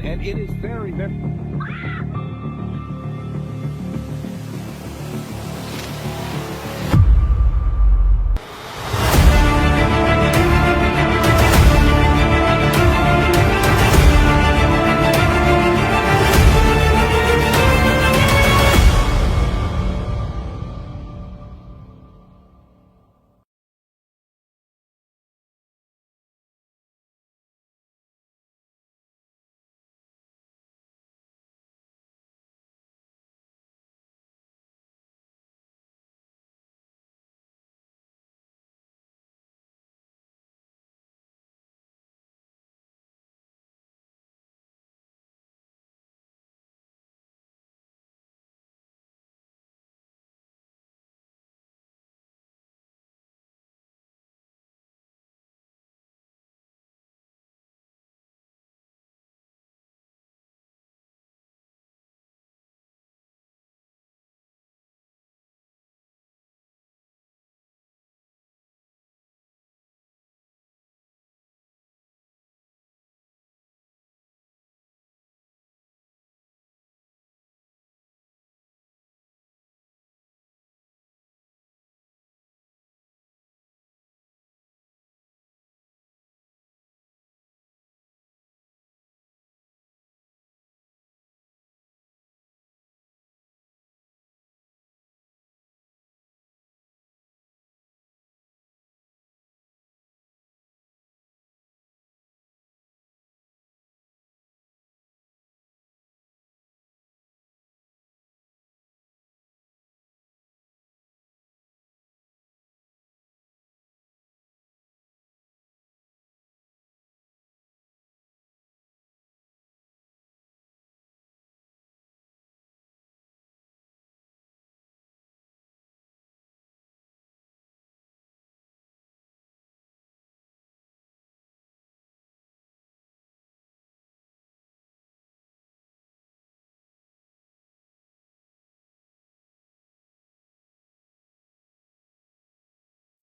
And it is very, very...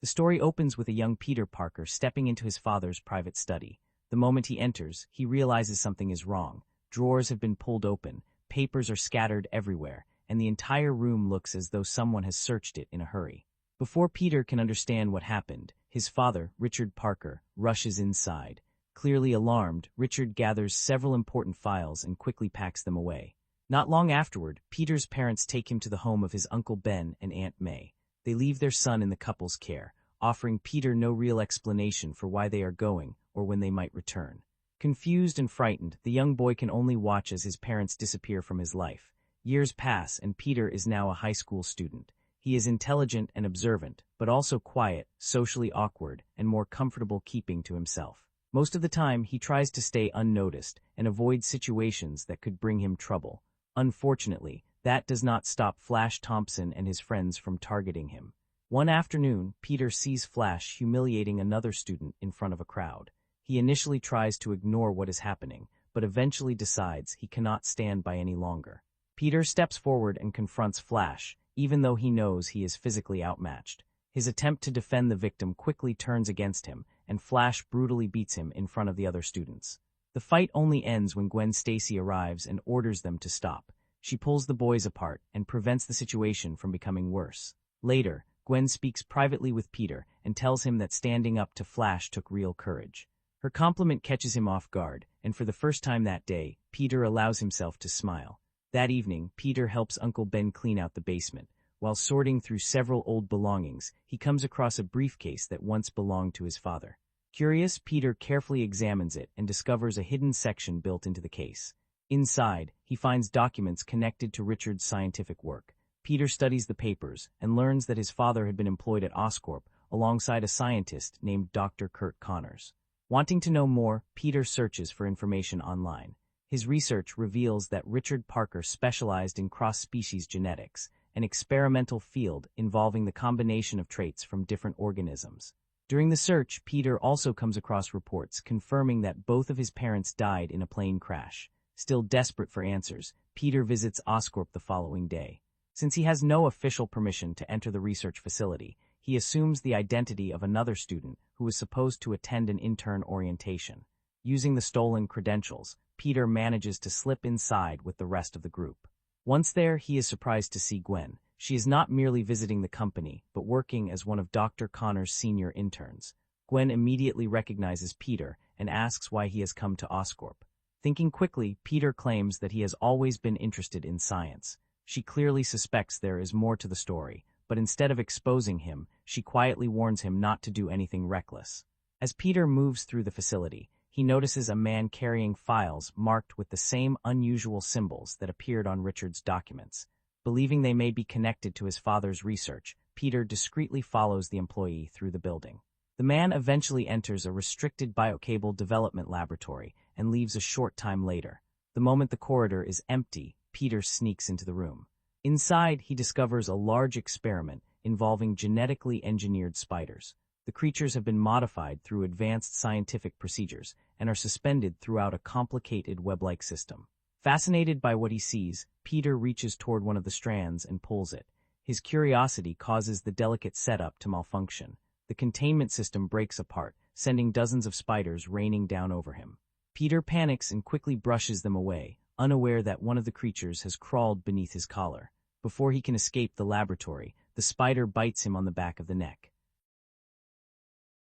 The story opens with a young Peter Parker stepping into his father's private study. The moment he enters, he realizes something is wrong. Drawers have been pulled open, papers are scattered everywhere, and the entire room looks as though someone has searched it in a hurry. Before Peter can understand what happened, his father, Richard Parker, rushes inside. Clearly alarmed, Richard gathers several important files and quickly packs them away. Not long afterward, Peter's parents take him to the home of his Uncle Ben and Aunt May. They leave their son in the couple's care, offering Peter no real explanation for why they are going or when they might return. Confused and frightened, the young boy can only watch as his parents disappear from his life. Years pass, and Peter is now a high school student. He is intelligent and observant, but also quiet, socially awkward, and more comfortable keeping to himself. Most of the time, he tries to stay unnoticed and avoid situations that could bring him trouble. Unfortunately, that does not stop Flash Thompson and his friends from targeting him. One afternoon, Peter sees Flash humiliating another student in front of a crowd. He initially tries to ignore what is happening, but eventually decides he cannot stand by any longer. Peter steps forward and confronts Flash, even though he knows he is physically outmatched. His attempt to defend the victim quickly turns against him, and Flash brutally beats him in front of the other students. The fight only ends when Gwen Stacy arrives and orders them to stop. She pulls the boys apart and prevents the situation from becoming worse. Later, Gwen speaks privately with Peter and tells him that standing up to Flash took real courage. Her compliment catches him off guard, and for the first time that day, Peter allows himself to smile. That evening, Peter helps Uncle Ben clean out the basement. While sorting through several old belongings, he comes across a briefcase that once belonged to his father. Curious, Peter carefully examines it and discovers a hidden section built into the case. Inside, he finds documents connected to Richard's scientific work. Peter studies the papers and learns that his father had been employed at Oscorp alongside a scientist named Dr. Kurt Connors. Wanting to know more, Peter searches for information online. His research reveals that Richard Parker specialized in cross-species genetics, an experimental field involving the combination of traits from different organisms. During the search, Peter also comes across reports confirming that both of his parents died in a plane crash. Still desperate for answers, Peter visits Oscorp the following day. Since he has no official permission to enter the research facility, he assumes the identity of another student, who was supposed to attend an intern orientation. Using the stolen credentials, Peter manages to slip inside with the rest of the group. Once there, he is surprised to see Gwen. She is not merely visiting the company, but working as one of Dr. Connor's senior interns. Gwen immediately recognizes Peter and asks why he has come to Oscorp. Thinking quickly, Peter claims that he has always been interested in science. She clearly suspects there is more to the story, but instead of exposing him, she quietly warns him not to do anything reckless. As Peter moves through the facility, he notices a man carrying files marked with the same unusual symbols that appeared on Richard's documents. Believing they may be connected to his father's research, Peter discreetly follows the employee through the building. The man eventually enters a restricted biocable development laboratory and leaves a short time later. The moment the corridor is empty, Peter sneaks into the room. Inside, he discovers a large experiment involving genetically engineered spiders. The creatures have been modified through advanced scientific procedures and are suspended throughout a complicated web-like system. Fascinated by what he sees, Peter reaches toward one of the strands and pulls it. His curiosity causes the delicate setup to malfunction. The containment system breaks apart, sending dozens of spiders raining down over him. Peter panics and quickly brushes them away, unaware that one of the creatures has crawled beneath his collar. Before he can escape the laboratory, the spider bites him on the back of the neck.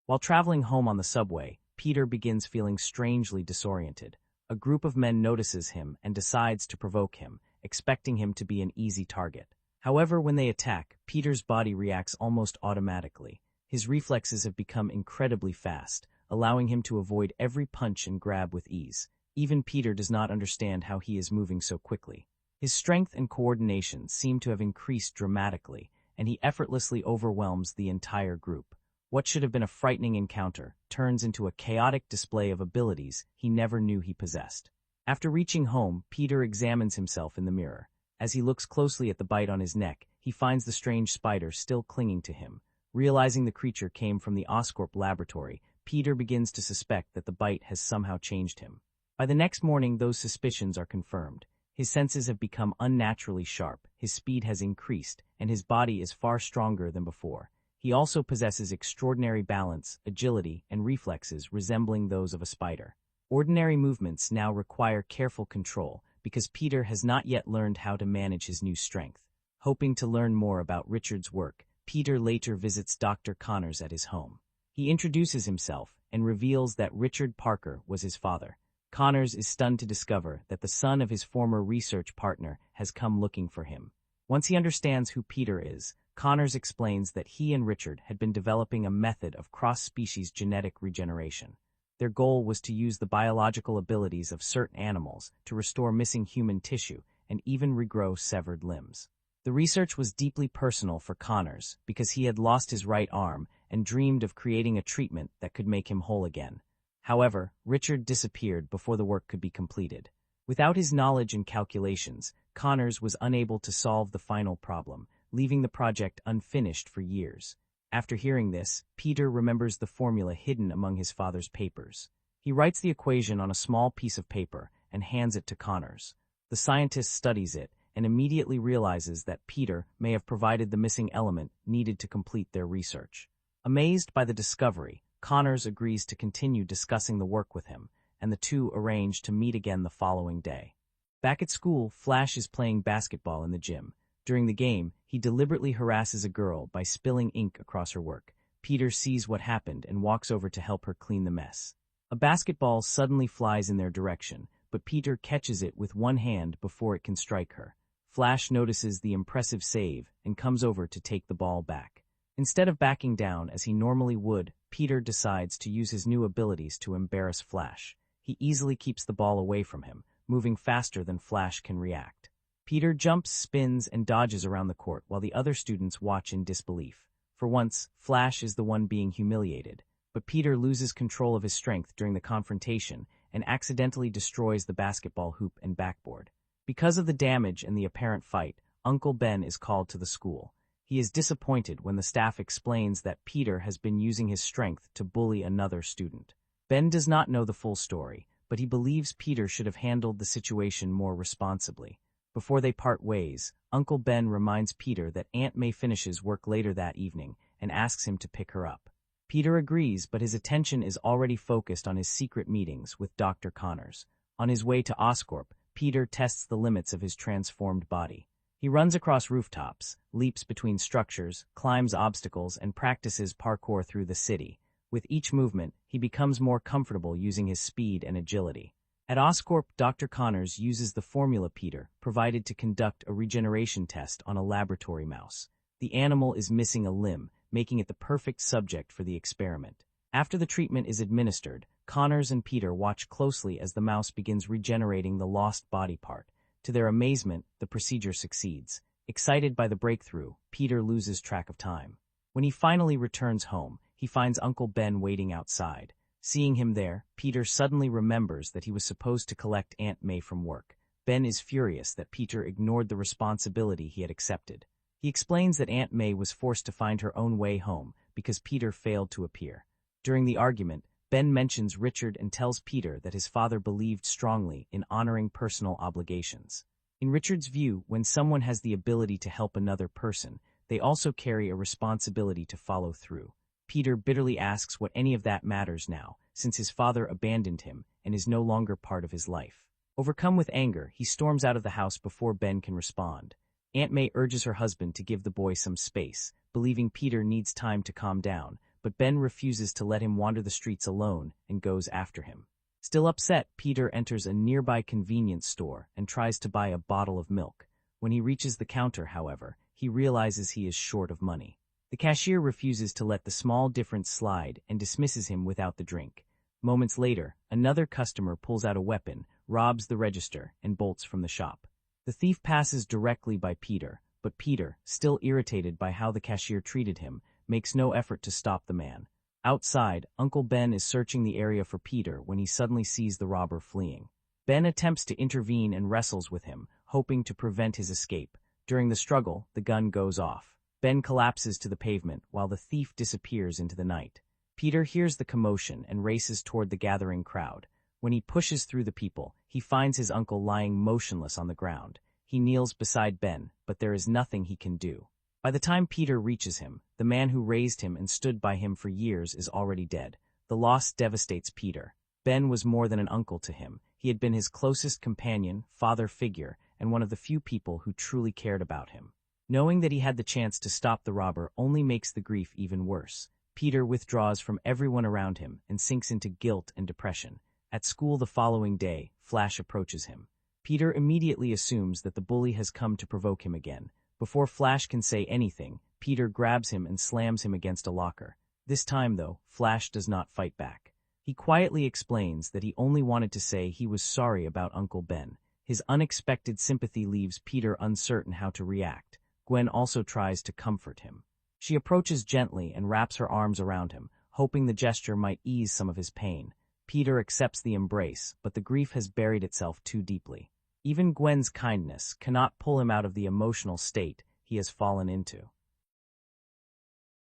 While traveling home on the subway, Peter begins feeling strangely disoriented. A group of men notices him and decides to provoke him, expecting him to be an easy target. However, when they attack, Peter's body reacts almost automatically. His reflexes have become incredibly fast, allowing him to avoid every punch and grab with ease. Even Peter does not understand how he is moving so quickly. His strength and coordination seem to have increased dramatically, and he effortlessly overwhelms the entire group. What should have been a frightening encounter turns into a chaotic display of abilities he never knew he possessed. After reaching home, Peter examines himself in the mirror. As he looks closely at the bite on his neck, he finds the strange spider still clinging to him. Realizing the creature came from the Oscorp laboratory, Peter begins to suspect that the bite has somehow changed him. By the next morning, those suspicions are confirmed. His senses have become unnaturally sharp, his speed has increased, and his body is far stronger than before. He also possesses extraordinary balance, agility, and reflexes resembling those of a spider. Ordinary movements now require careful control because Peter has not yet learned how to manage his new strength. Hoping to learn more about Richard's work, Peter later visits Dr. Connors at his home. He introduces himself and reveals that Richard Parker was his father. Connors is stunned to discover that the son of his former research partner has come looking for him. Once he understands who Peter is, Connors explains that he and Richard had been developing a method of cross-species genetic regeneration. Their goal was to use the biological abilities of certain animals to restore missing human tissue and even regrow severed limbs. The research was deeply personal for Connors because he had lost his right arm and dreamed of creating a treatment that could make him whole again. However, Richard disappeared before the work could be completed. Without his knowledge and calculations, Connors was unable to solve the final problem, leaving the project unfinished for years. After hearing this, Peter remembers the formula hidden among his father's papers. He writes the equation on a small piece of paper and hands it to Connors. The scientist studies it and immediately realizes that Peter may have provided the missing element needed to complete their research. Amazed by the discovery, Connors agrees to continue discussing the work with him, and the two arrange to meet again the following day. Back at school, Flash is playing basketball in the gym. During the game, he deliberately harasses a girl by spilling ink across her work. Peter sees what happened and walks over to help her clean the mess. A basketball suddenly flies in their direction, but Peter catches it with one hand before it can strike her. Flash notices the impressive save and comes over to take the ball back. Instead of backing down as he normally would, Peter decides to use his new abilities to embarrass Flash. He easily keeps the ball away from him, moving faster than Flash can react. Peter jumps, spins, and dodges around the court while the other students watch in disbelief. For once, Flash is the one being humiliated, but Peter loses control of his strength during the confrontation and accidentally destroys the basketball hoop and backboard. Because of the damage and the apparent fight, Uncle Ben is called to the school. He is disappointed when the staff explains that Peter has been using his strength to bully another student. Ben does not know the full story, but he believes Peter should have handled the situation more responsibly. Before they part ways, Uncle Ben reminds Peter that Aunt May finishes work later that evening and asks him to pick her up. Peter agrees, but his attention is already focused on his secret meetings with Dr. Connors. On his way to Oscorp, Peter tests the limits of his transformed body. He runs across rooftops, leaps between structures, climbs obstacles, and practices parkour through the city. With each movement, he becomes more comfortable using his speed and agility. At Oscorp, Dr. Connors uses the formula Peter provided to conduct a regeneration test on a laboratory mouse. The animal is missing a limb, making it the perfect subject for the experiment. After the treatment is administered, Connors and Peter watch closely as the mouse begins regenerating the lost body part. To their amazement, the procedure succeeds. Excited by the breakthrough, Peter loses track of time. When he finally returns home, he finds Uncle Ben waiting outside. Seeing him there, Peter suddenly remembers that he was supposed to collect Aunt May from work. Ben is furious that Peter ignored the responsibility he had accepted. He explains that Aunt May was forced to find her own way home because Peter failed to appear. During the argument, Ben mentions Richard and tells Peter that his father believed strongly in honoring personal obligations. In Richard's view, when someone has the ability to help another person, they also carry a responsibility to follow through. Peter bitterly asks what any of that matters now, since his father abandoned him and is no longer part of his life. Overcome with anger, he storms out of the house before Ben can respond. Aunt May urges her husband to give the boy some space, believing Peter needs time to calm down, but Ben refuses to let him wander the streets alone and goes after him. Still upset, Peter enters a nearby convenience store and tries to buy a bottle of milk. When he reaches the counter, however, he realizes he is short of money. The cashier refuses to let the small difference slide and dismisses him without the drink. Moments later, another customer pulls out a weapon, robs the register, and bolts from the shop. The thief passes directly by Peter, but Peter, still irritated by how the cashier treated him, makes no effort to stop the man. Outside, Uncle Ben is searching the area for Peter when he suddenly sees the robber fleeing. Ben attempts to intervene and wrestles with him, hoping to prevent his escape. During the struggle, the gun goes off. Ben collapses to the pavement while the thief disappears into the night. Peter hears the commotion and races toward the gathering crowd. When he pushes through the people, he finds his uncle lying motionless on the ground. He kneels beside Ben, but there is nothing he can do. By the time Peter reaches him, the man who raised him and stood by him for years is already dead. The loss devastates Peter. Ben was more than an uncle to him. He had been his closest companion, father figure, and one of the few people who truly cared about him. Knowing that he had the chance to stop the robber only makes the grief even worse. Peter withdraws from everyone around him and sinks into guilt and depression. At school the following day, Flash approaches him. Peter immediately assumes that the bully has come to provoke him again. Before Flash can say anything, Peter grabs him and slams him against a locker. This time, though, Flash does not fight back. He quietly explains that he only wanted to say he was sorry about Uncle Ben. His unexpected sympathy leaves Peter uncertain how to react. Gwen also tries to comfort him. She approaches gently and wraps her arms around him, hoping the gesture might ease some of his pain. Peter accepts the embrace, but the grief has buried itself too deeply. Even Gwen's kindness cannot pull him out of the emotional state he has fallen into.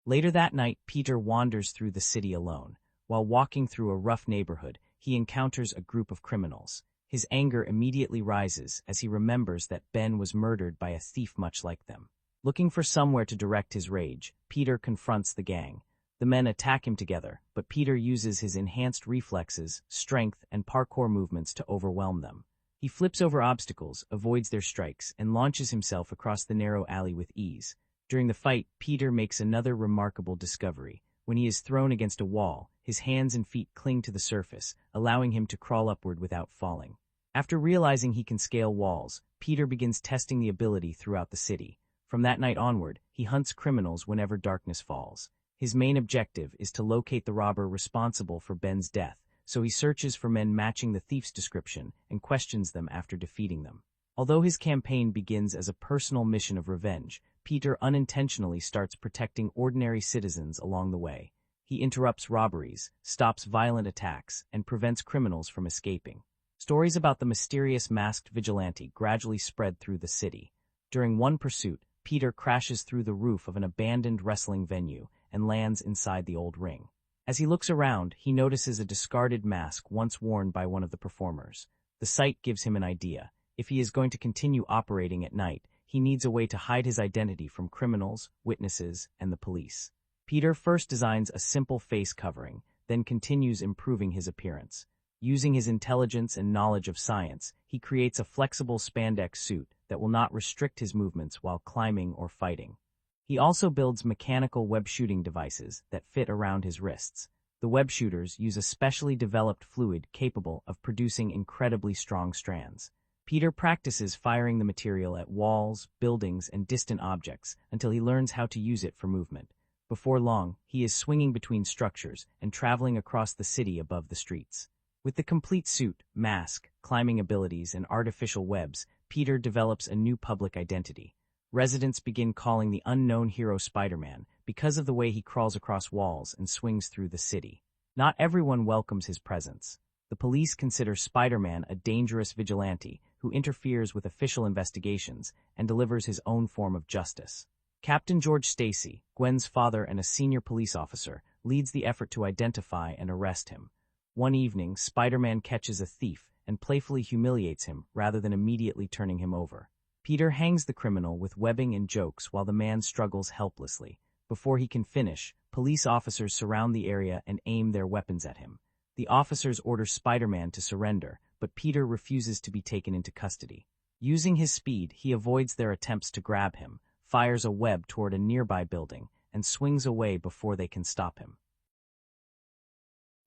Later that night, Peter wanders through the city alone. While walking through a rough neighborhood, he encounters a group of criminals. His anger immediately rises as he remembers that Ben was murdered by a thief much like them. Looking for somewhere to direct his rage, Peter confronts the gang. The men attack him together, but Peter uses his enhanced reflexes, strength, and parkour movements to overwhelm them. He flips over obstacles, avoids their strikes, and launches himself across the narrow alley with ease. During the fight, Peter makes another remarkable discovery. When he is thrown against a wall, his hands and feet cling to the surface, allowing him to crawl upward without falling. After realizing he can scale walls, Peter begins testing the ability throughout the city. From that night onward, he hunts criminals whenever darkness falls. His main objective is to locate the robber responsible for Ben's death, so he searches for men matching the thief's description and questions them after defeating them. Although his campaign begins as a personal mission of revenge, Peter unintentionally starts protecting ordinary citizens along the way. He interrupts robberies, stops violent attacks, and prevents criminals from escaping. Stories about the mysterious masked vigilante gradually spread through the city. During one pursuit, Peter crashes through the roof of an abandoned wrestling venue and lands inside the old ring. As he looks around, he notices a discarded mask once worn by one of the performers. The sight gives him an idea. If he is going to continue operating at night, he needs a way to hide his identity from criminals, witnesses, and the police. Peter first designs a simple face covering, then continues improving his appearance. Using his intelligence and knowledge of science, he creates a flexible spandex suit that will not restrict his movements while climbing or fighting. He also builds mechanical web shooting devices that fit around his wrists. The web shooters use a specially developed fluid capable of producing incredibly strong strands. Peter practices firing the material at walls, buildings, and distant objects until he learns how to use it for movement. Before long, he is swinging between structures and traveling across the city above the streets. With the complete suit, mask, climbing abilities, and artificial webs, Peter develops a new public identity. Residents begin calling the unknown hero Spider-Man because of the way he crawls across walls and swings through the city. Not everyone welcomes his presence. The police consider Spider-Man a dangerous vigilante who interferes with official investigations and delivers his own form of justice. Captain George Stacy, Gwen's father and a senior police officer, leads the effort to identify and arrest him. One evening, Spider-Man catches a thief and playfully humiliates him rather than immediately turning him over. Peter hangs the criminal with webbing and jokes while the man struggles helplessly. Before he can finish, police officers surround the area and aim their weapons at him. The officers order Spider-Man to surrender, but Peter refuses to be taken into custody. Using his speed, he avoids their attempts to grab him, fires a web toward a nearby building, and swings away before they can stop him.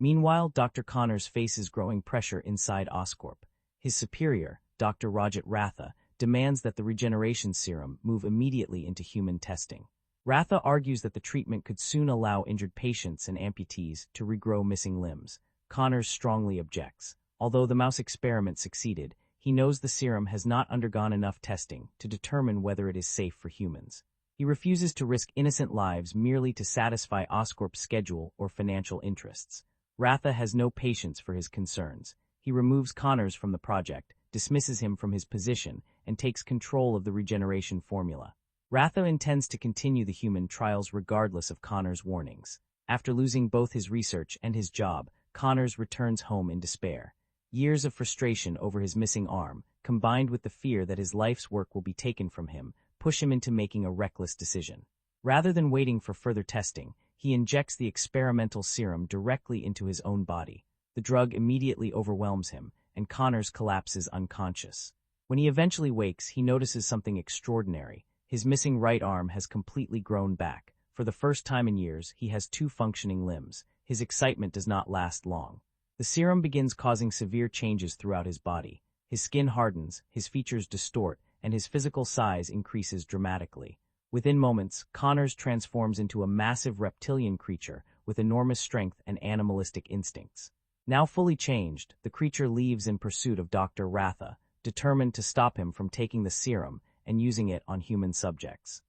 Meanwhile, Dr. Connors faces growing pressure inside Oscorp. His superior, Dr. Rajat Ratha, demands that the regeneration serum move immediately into human testing. Ratha argues that the treatment could soon allow injured patients and amputees to regrow missing limbs. Connors strongly objects. Although the mouse experiment succeeded, he knows the serum has not undergone enough testing to determine whether it is safe for humans. He refuses to risk innocent lives merely to satisfy Oscorp's schedule or financial interests. Ratha has no patience for his concerns. He removes Connors from the project, dismisses him from his position, and takes control of the regeneration formula. Ratha intends to continue the human trials regardless of Connors' warnings. After losing both his research and his job, Connors returns home in despair. Years of frustration over his missing arm, combined with the fear that his life's work will be taken from him, push him into making a reckless decision. Rather than waiting for further testing, he injects the experimental serum directly into his own body. The drug immediately overwhelms him, and Connors collapses unconscious. When he eventually wakes, he notices something extraordinary. His missing right arm has completely grown back. For the first time in years, he has two functioning limbs. His excitement does not last long. The serum begins causing severe changes throughout his body. His skin hardens, his features distort, and his physical size increases dramatically. Within moments, Connors transforms into a massive reptilian creature with enormous strength and animalistic instincts. Now fully changed, the creature leaves in pursuit of Dr. Ratha, determined to stop him from taking the serum and using it on human subjects.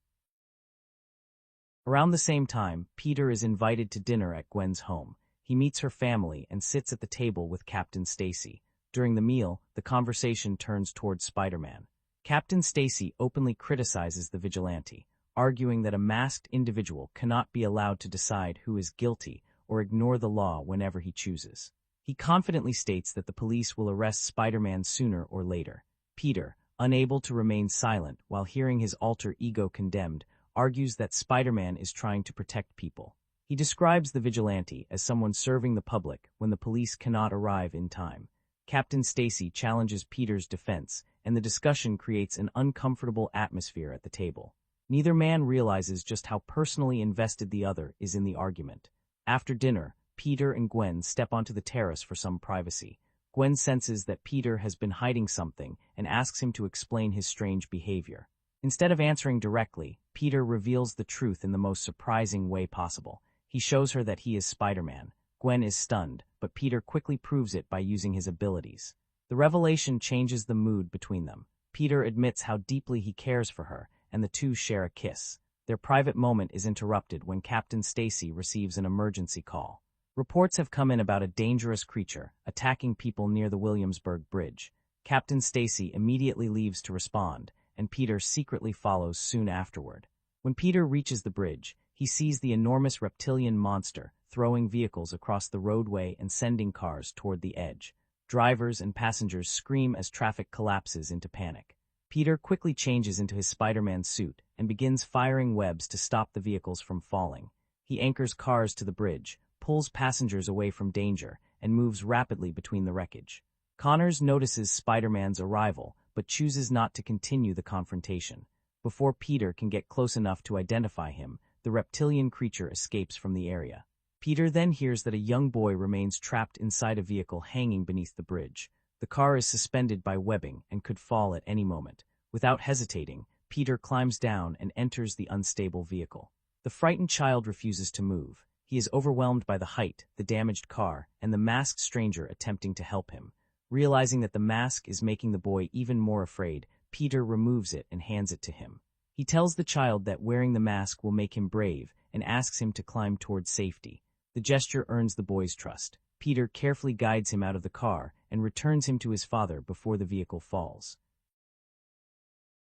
Around the same time, Peter is invited to dinner at Gwen's home. He meets her family and sits at the table with Captain Stacy. During the meal, the conversation turns towards Spider-Man. Captain Stacy openly criticizes the vigilante, arguing that a masked individual cannot be allowed to decide who is guilty or ignore the law whenever he chooses. He confidently states that the police will arrest Spider-Man sooner or later. Peter, unable to remain silent while hearing his alter ego condemned, argues that Spider-Man is trying to protect people. He describes the vigilante as someone serving the public when the police cannot arrive in time. Captain Stacy challenges Peter's defense, and the discussion creates an uncomfortable atmosphere at the table. Neither man realizes just how personally invested the other is in the argument. After dinner, Peter and Gwen step onto the terrace for some privacy. Gwen senses that Peter has been hiding something and asks him to explain his strange behavior. Instead of answering directly, Peter reveals the truth in the most surprising way possible. He shows her that he is Spider-Man. Gwen is stunned, but Peter quickly proves it by using his abilities. The revelation changes the mood between them. Peter admits how deeply he cares for her, and the two share a kiss. Their private moment is interrupted when Captain Stacy receives an emergency call. Reports have come in about a dangerous creature attacking people near the Williamsburg Bridge. Captain Stacy immediately leaves to respond, and Peter secretly follows soon afterward. When Peter reaches the bridge, he sees the enormous reptilian monster throwing vehicles across the roadway and sending cars toward the edge. Drivers and passengers scream as traffic collapses into panic. Peter quickly changes into his Spider-Man suit and begins firing webs to stop the vehicles from falling. He anchors cars to the bridge, pulls passengers away from danger, and moves rapidly between the wreckage. Connors notices Spider-Man's arrival, but chooses not to continue the confrontation. Before Peter can get close enough to identify him, the reptilian creature escapes from the area. Peter then hears that a young boy remains trapped inside a vehicle hanging beneath the bridge. The car is suspended by webbing and could fall at any moment. Without hesitating, Peter climbs down and enters the unstable vehicle. The frightened child refuses to move. He is overwhelmed by the height, the damaged car, and the masked stranger attempting to help him. Realizing that the mask is making the boy even more afraid, Peter removes it and hands it to him. He tells the child that wearing the mask will make him brave and asks him to climb towards safety. The gesture earns the boy's trust. Peter carefully guides him out of the car and returns him to his father before the vehicle falls.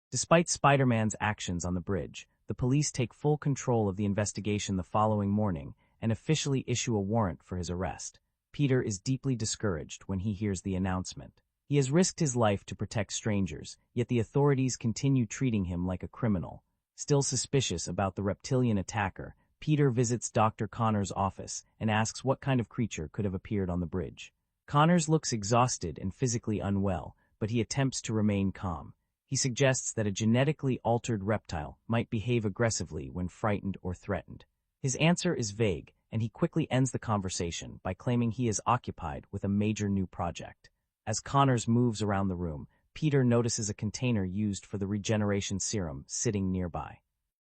Despite Spider-Man's actions on the bridge, the police take full control of the investigation the following morning and officially issue a warrant for his arrest. Peter is deeply discouraged when he hears the announcement. He has risked his life to protect strangers, yet the authorities continue treating him like a criminal. Still suspicious about the reptilian attacker, Peter visits Dr. Connors' office and asks what kind of creature could have appeared on the bridge. Connors looks exhausted and physically unwell, but he attempts to remain calm. He suggests that a genetically altered reptile might behave aggressively when frightened or threatened. His answer is vague, and he quickly ends the conversation by claiming he is occupied with a major new project. As Connors moves around the room, Peter notices a container used for the regeneration serum sitting nearby.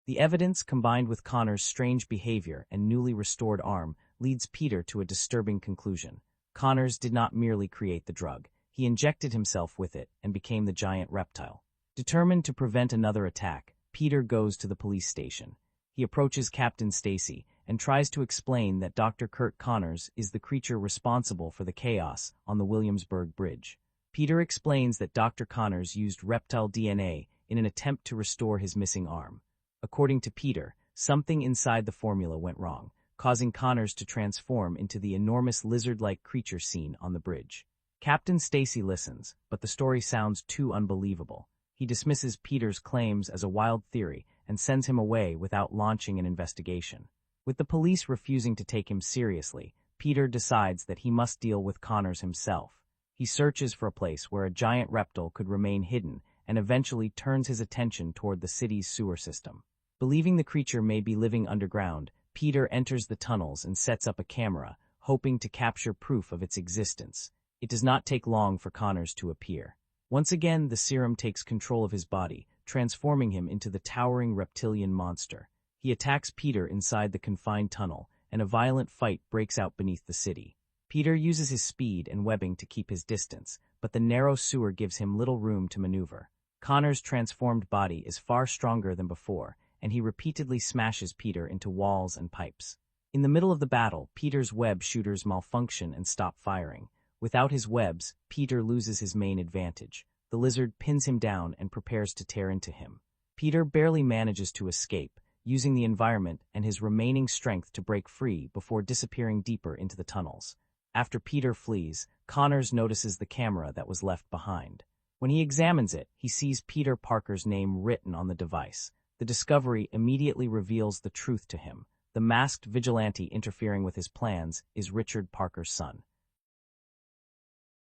The evidence, combined with Connors' strange behavior and newly restored arm, leads Peter to a disturbing conclusion. Connors did not merely create the drug. He injected himself with it and became the giant reptile. Determined to prevent another attack, Peter goes to the police station. He approaches Captain Stacy and tries to explain that Dr. Kurt Connors is the creature responsible for the chaos on the Williamsburg Bridge. Peter explains that Dr. Connors used reptile DNA in an attempt to restore his missing arm. According to Peter, something inside the formula went wrong, causing Connors to transform into the enormous lizard-like creature seen on the bridge. Captain Stacy listens, but the story sounds too unbelievable. He dismisses Peter's claims as a wild theory and sends him away without launching an investigation. With the police refusing to take him seriously, Peter decides that he must deal with Connors himself. He searches for a place where a giant reptile could remain hidden and eventually turns his attention toward the city's sewer system. Believing the creature may be living underground, Peter enters the tunnels and sets up a camera, hoping to capture proof of its existence. It does not take long for Connors to appear. Once again, the serum takes control of his body, transforming him into the towering reptilian monster. He attacks Peter inside the confined tunnel, and a violent fight breaks out beneath the city. Peter uses his speed and webbing to keep his distance, but the narrow sewer gives him little room to maneuver. Connors' transformed body is far stronger than before, and he repeatedly smashes Peter into walls and pipes. In the middle of the battle, Peter's web shooters malfunction and stop firing. Without his webs, Peter loses his main advantage. The lizard pins him down and prepares to tear into him. Peter barely manages to escape, using the environment and his remaining strength to break free before disappearing deeper into the tunnels. After Peter flees, Connors notices the camera that was left behind. When he examines it, he sees Peter Parker's name written on the device. The discovery immediately reveals the truth to him. The masked vigilante interfering with his plans is Richard Parker's son.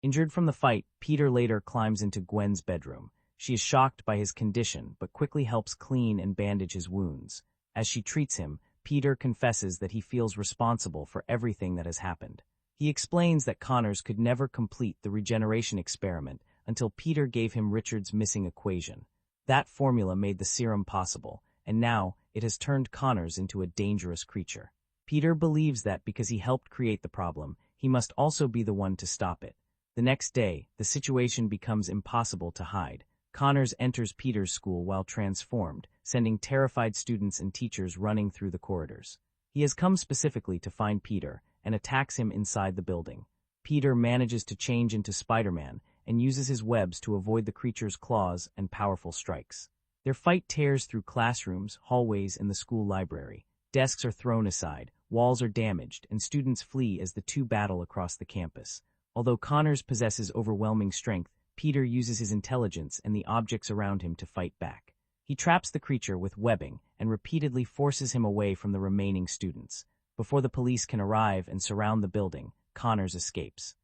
Injured from the fight, Peter later climbs into Gwen's bedroom. She is shocked by his condition, but quickly helps clean and bandage his wounds. As she treats him, Peter confesses that he feels responsible for everything that has happened. He explains that Connors could never complete the regeneration experiment until Peter gave him Richard's missing equation. That formula made the serum possible, and now it has turned Connors into a dangerous creature. Peter believes that because he helped create the problem, he must also be the one to stop it. The next day, the situation becomes impossible to hide. Connors enters Peter's school while transformed, sending terrified students and teachers running through the corridors. He has come specifically to find Peter and attacks him inside the building. Peter manages to change into Spider-Man and uses his webs to avoid the creature's claws and powerful strikes. Their fight tears through classrooms, hallways, and the school library. Desks are thrown aside, walls are damaged, and students flee as the two battle across the campus. Although Connors possesses overwhelming strength, Peter uses his intelligence and the objects around him to fight back. He traps the creature with webbing and repeatedly forces him away from the remaining students. Before the police can arrive and surround the building, Connors escapes.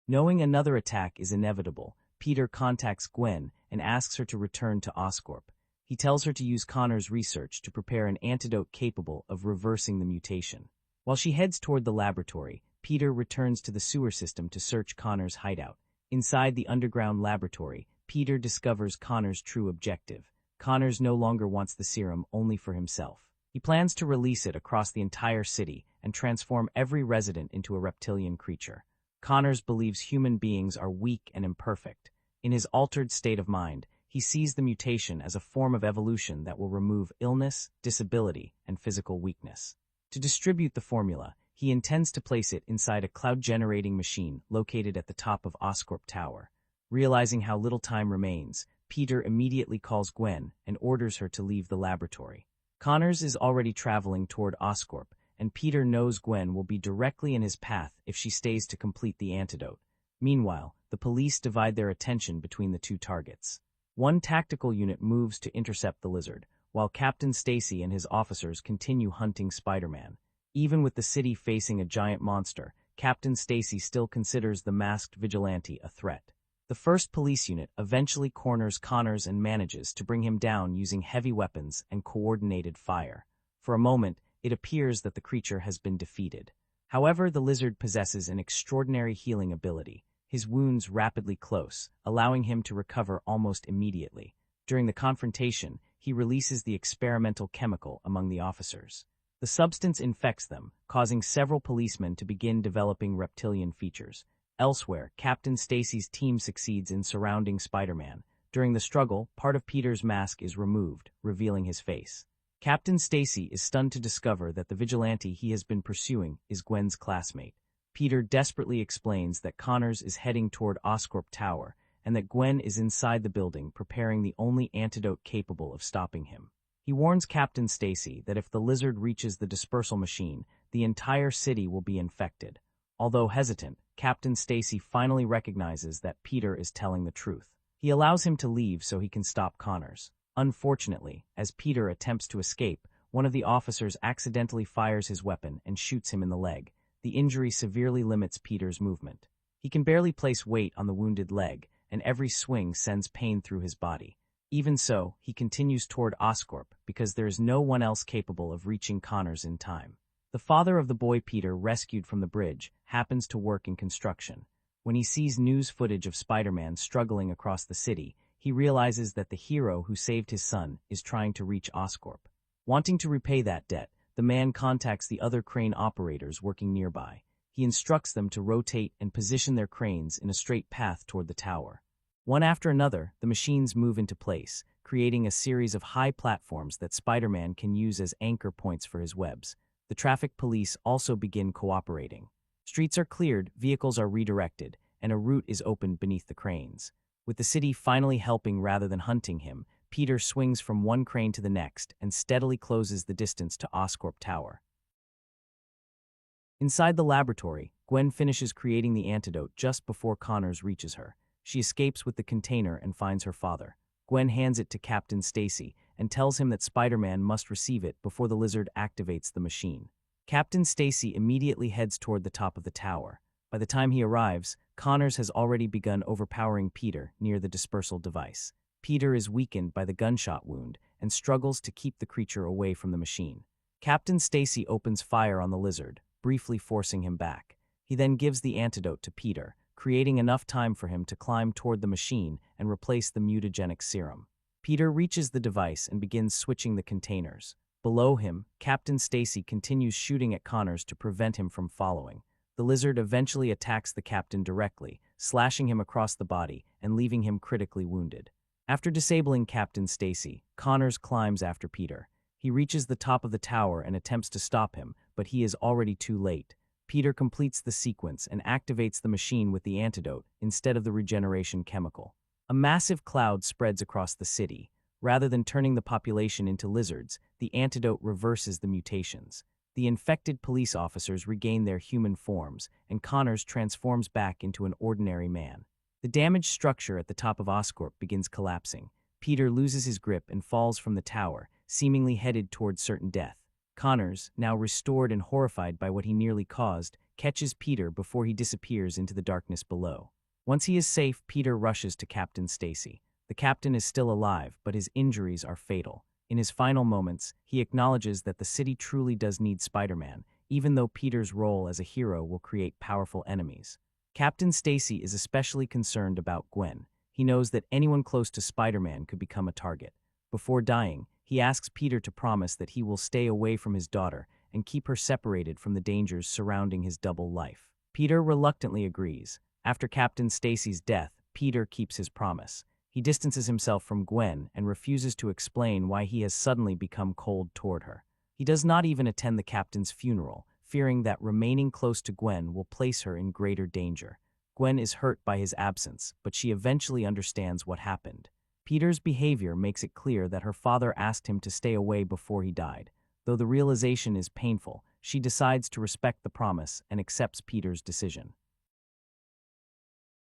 Knowing another attack is inevitable, Peter contacts Gwen and asks her to return to Oscorp. He tells her to use Connors' research to prepare an antidote capable of reversing the mutation. While she heads toward the laboratory, Peter returns to the sewer system to search Connors' hideout. Inside the underground laboratory, Peter discovers Connors' true objective. Connors no longer wants the serum only for himself. He plans to release it across the entire city and transform every resident into a reptilian creature. Connors believes human beings are weak and imperfect. In his altered state of mind, he sees the mutation as a form of evolution that will remove illness, disability, and physical weakness. To distribute the formula, he intends to place it inside a cloud-generating machine located at the top of Oscorp Tower. Realizing how little time remains, Peter immediately calls Gwen and orders her to leave the laboratory. Connors is already traveling toward Oscorp, and Peter knows Gwen will be directly in his path if she stays to complete the antidote. Meanwhile, the police divide their attention between the two targets. One tactical unit moves to intercept the lizard, while Captain Stacy and his officers continue hunting Spider-Man. Even with the city facing a giant monster, Captain Stacy still considers the masked vigilante a threat. The first police unit eventually corners Connors and manages to bring him down using heavy weapons and coordinated fire. For a moment, it appears that the creature has been defeated. However, the lizard possesses an extraordinary healing ability. His wounds rapidly close, allowing him to recover almost immediately. During the confrontation, he releases the experimental chemical among the officers. The substance infects them, causing several policemen to begin developing reptilian features. Elsewhere, Captain Stacy's team succeeds in surrounding Spider-Man. During the struggle, part of Peter's mask is removed, revealing his face. Captain Stacy is stunned to discover that the vigilante he has been pursuing is Gwen's classmate. Peter desperately explains that Connors is heading toward Oscorp Tower and that Gwen is inside the building preparing the only antidote capable of stopping him. He warns Captain Stacy that if the lizard reaches the dispersal machine, the entire city will be infected. Although hesitant, Captain Stacy finally recognizes that Peter is telling the truth. He allows him to leave so he can stop Connors. Unfortunately, as Peter attempts to escape, one of the officers accidentally fires his weapon and shoots him in the leg. The injury severely limits Peter's movement. He can barely place weight on the wounded leg, and every swing sends pain through his body. Even so, he continues toward Oscorp because there is no one else capable of reaching Connors in time. The father of the boy Peter rescued from the bridge happens to work in construction. When he sees news footage of Spider-Man struggling across the city, he realizes that the hero who saved his son is trying to reach Oscorp. Wanting to repay that debt, the man contacts the other crane operators working nearby. He instructs them to rotate and position their cranes in a straight path toward the tower. One after another, the machines move into place, creating a series of high platforms that Spider-Man can use as anchor points for his webs. The traffic police also begin cooperating. Streets are cleared, vehicles are redirected, and a route is opened beneath the cranes. With the city finally helping rather than hunting him, Peter swings from one crane to the next and steadily closes the distance to Oscorp Tower. Inside the laboratory, Gwen finishes creating the antidote just before Connors reaches her. She escapes with the container and finds her father. Gwen hands it to Captain Stacy and tells him that Spider-Man must receive it before the lizard activates the machine. Captain Stacy immediately heads toward the top of the tower. By the time he arrives, Connors has already begun overpowering Peter near the dispersal device. Peter is weakened by the gunshot wound and struggles to keep the creature away from the machine. Captain Stacy opens fire on the lizard, briefly forcing him back. He then gives the antidote to Peter, creating enough time for him to climb toward the machine and replace the mutagenic serum. Peter reaches the device and begins switching the containers. Below him, Captain Stacy continues shooting at Connors to prevent him from following. The lizard eventually attacks the captain directly, slashing him across the body and leaving him critically wounded. After disabling Captain Stacy, Connors climbs after Peter. He reaches the top of the tower and attempts to stop him, but he is already too late. Peter completes the sequence and activates the machine with the antidote instead of the regeneration chemical. A massive cloud spreads across the city. Rather than turning the population into lizards, the antidote reverses the mutations. The infected police officers regain their human forms, and Connors transforms back into an ordinary man. The damaged structure at the top of Oscorp begins collapsing. Peter loses his grip and falls from the tower, seemingly headed toward certain death. Connors, now restored and horrified by what he nearly caused, catches Peter before he disappears into the darkness below. Once he is safe, Peter rushes to Captain Stacy. The captain is still alive, but his injuries are fatal. In his final moments, he acknowledges that the city truly does need Spider-Man, even though Peter's role as a hero will create powerful enemies. Captain Stacy is especially concerned about Gwen. He knows that anyone close to Spider-Man could become a target. Before dying, he asks Peter to promise that he will stay away from his daughter and keep her separated from the dangers surrounding his double life. Peter reluctantly agrees. After Captain Stacy's death, Peter keeps his promise. He distances himself from Gwen and refuses to explain why he has suddenly become cold toward her. He does not even attend the captain's funeral, fearing that remaining close to Gwen will place her in greater danger. Gwen is hurt by his absence, but she eventually understands what happened. Peter's behavior makes it clear that her father asked him to stay away before he died. Though the realization is painful, she decides to respect the promise and accepts Peter's decision.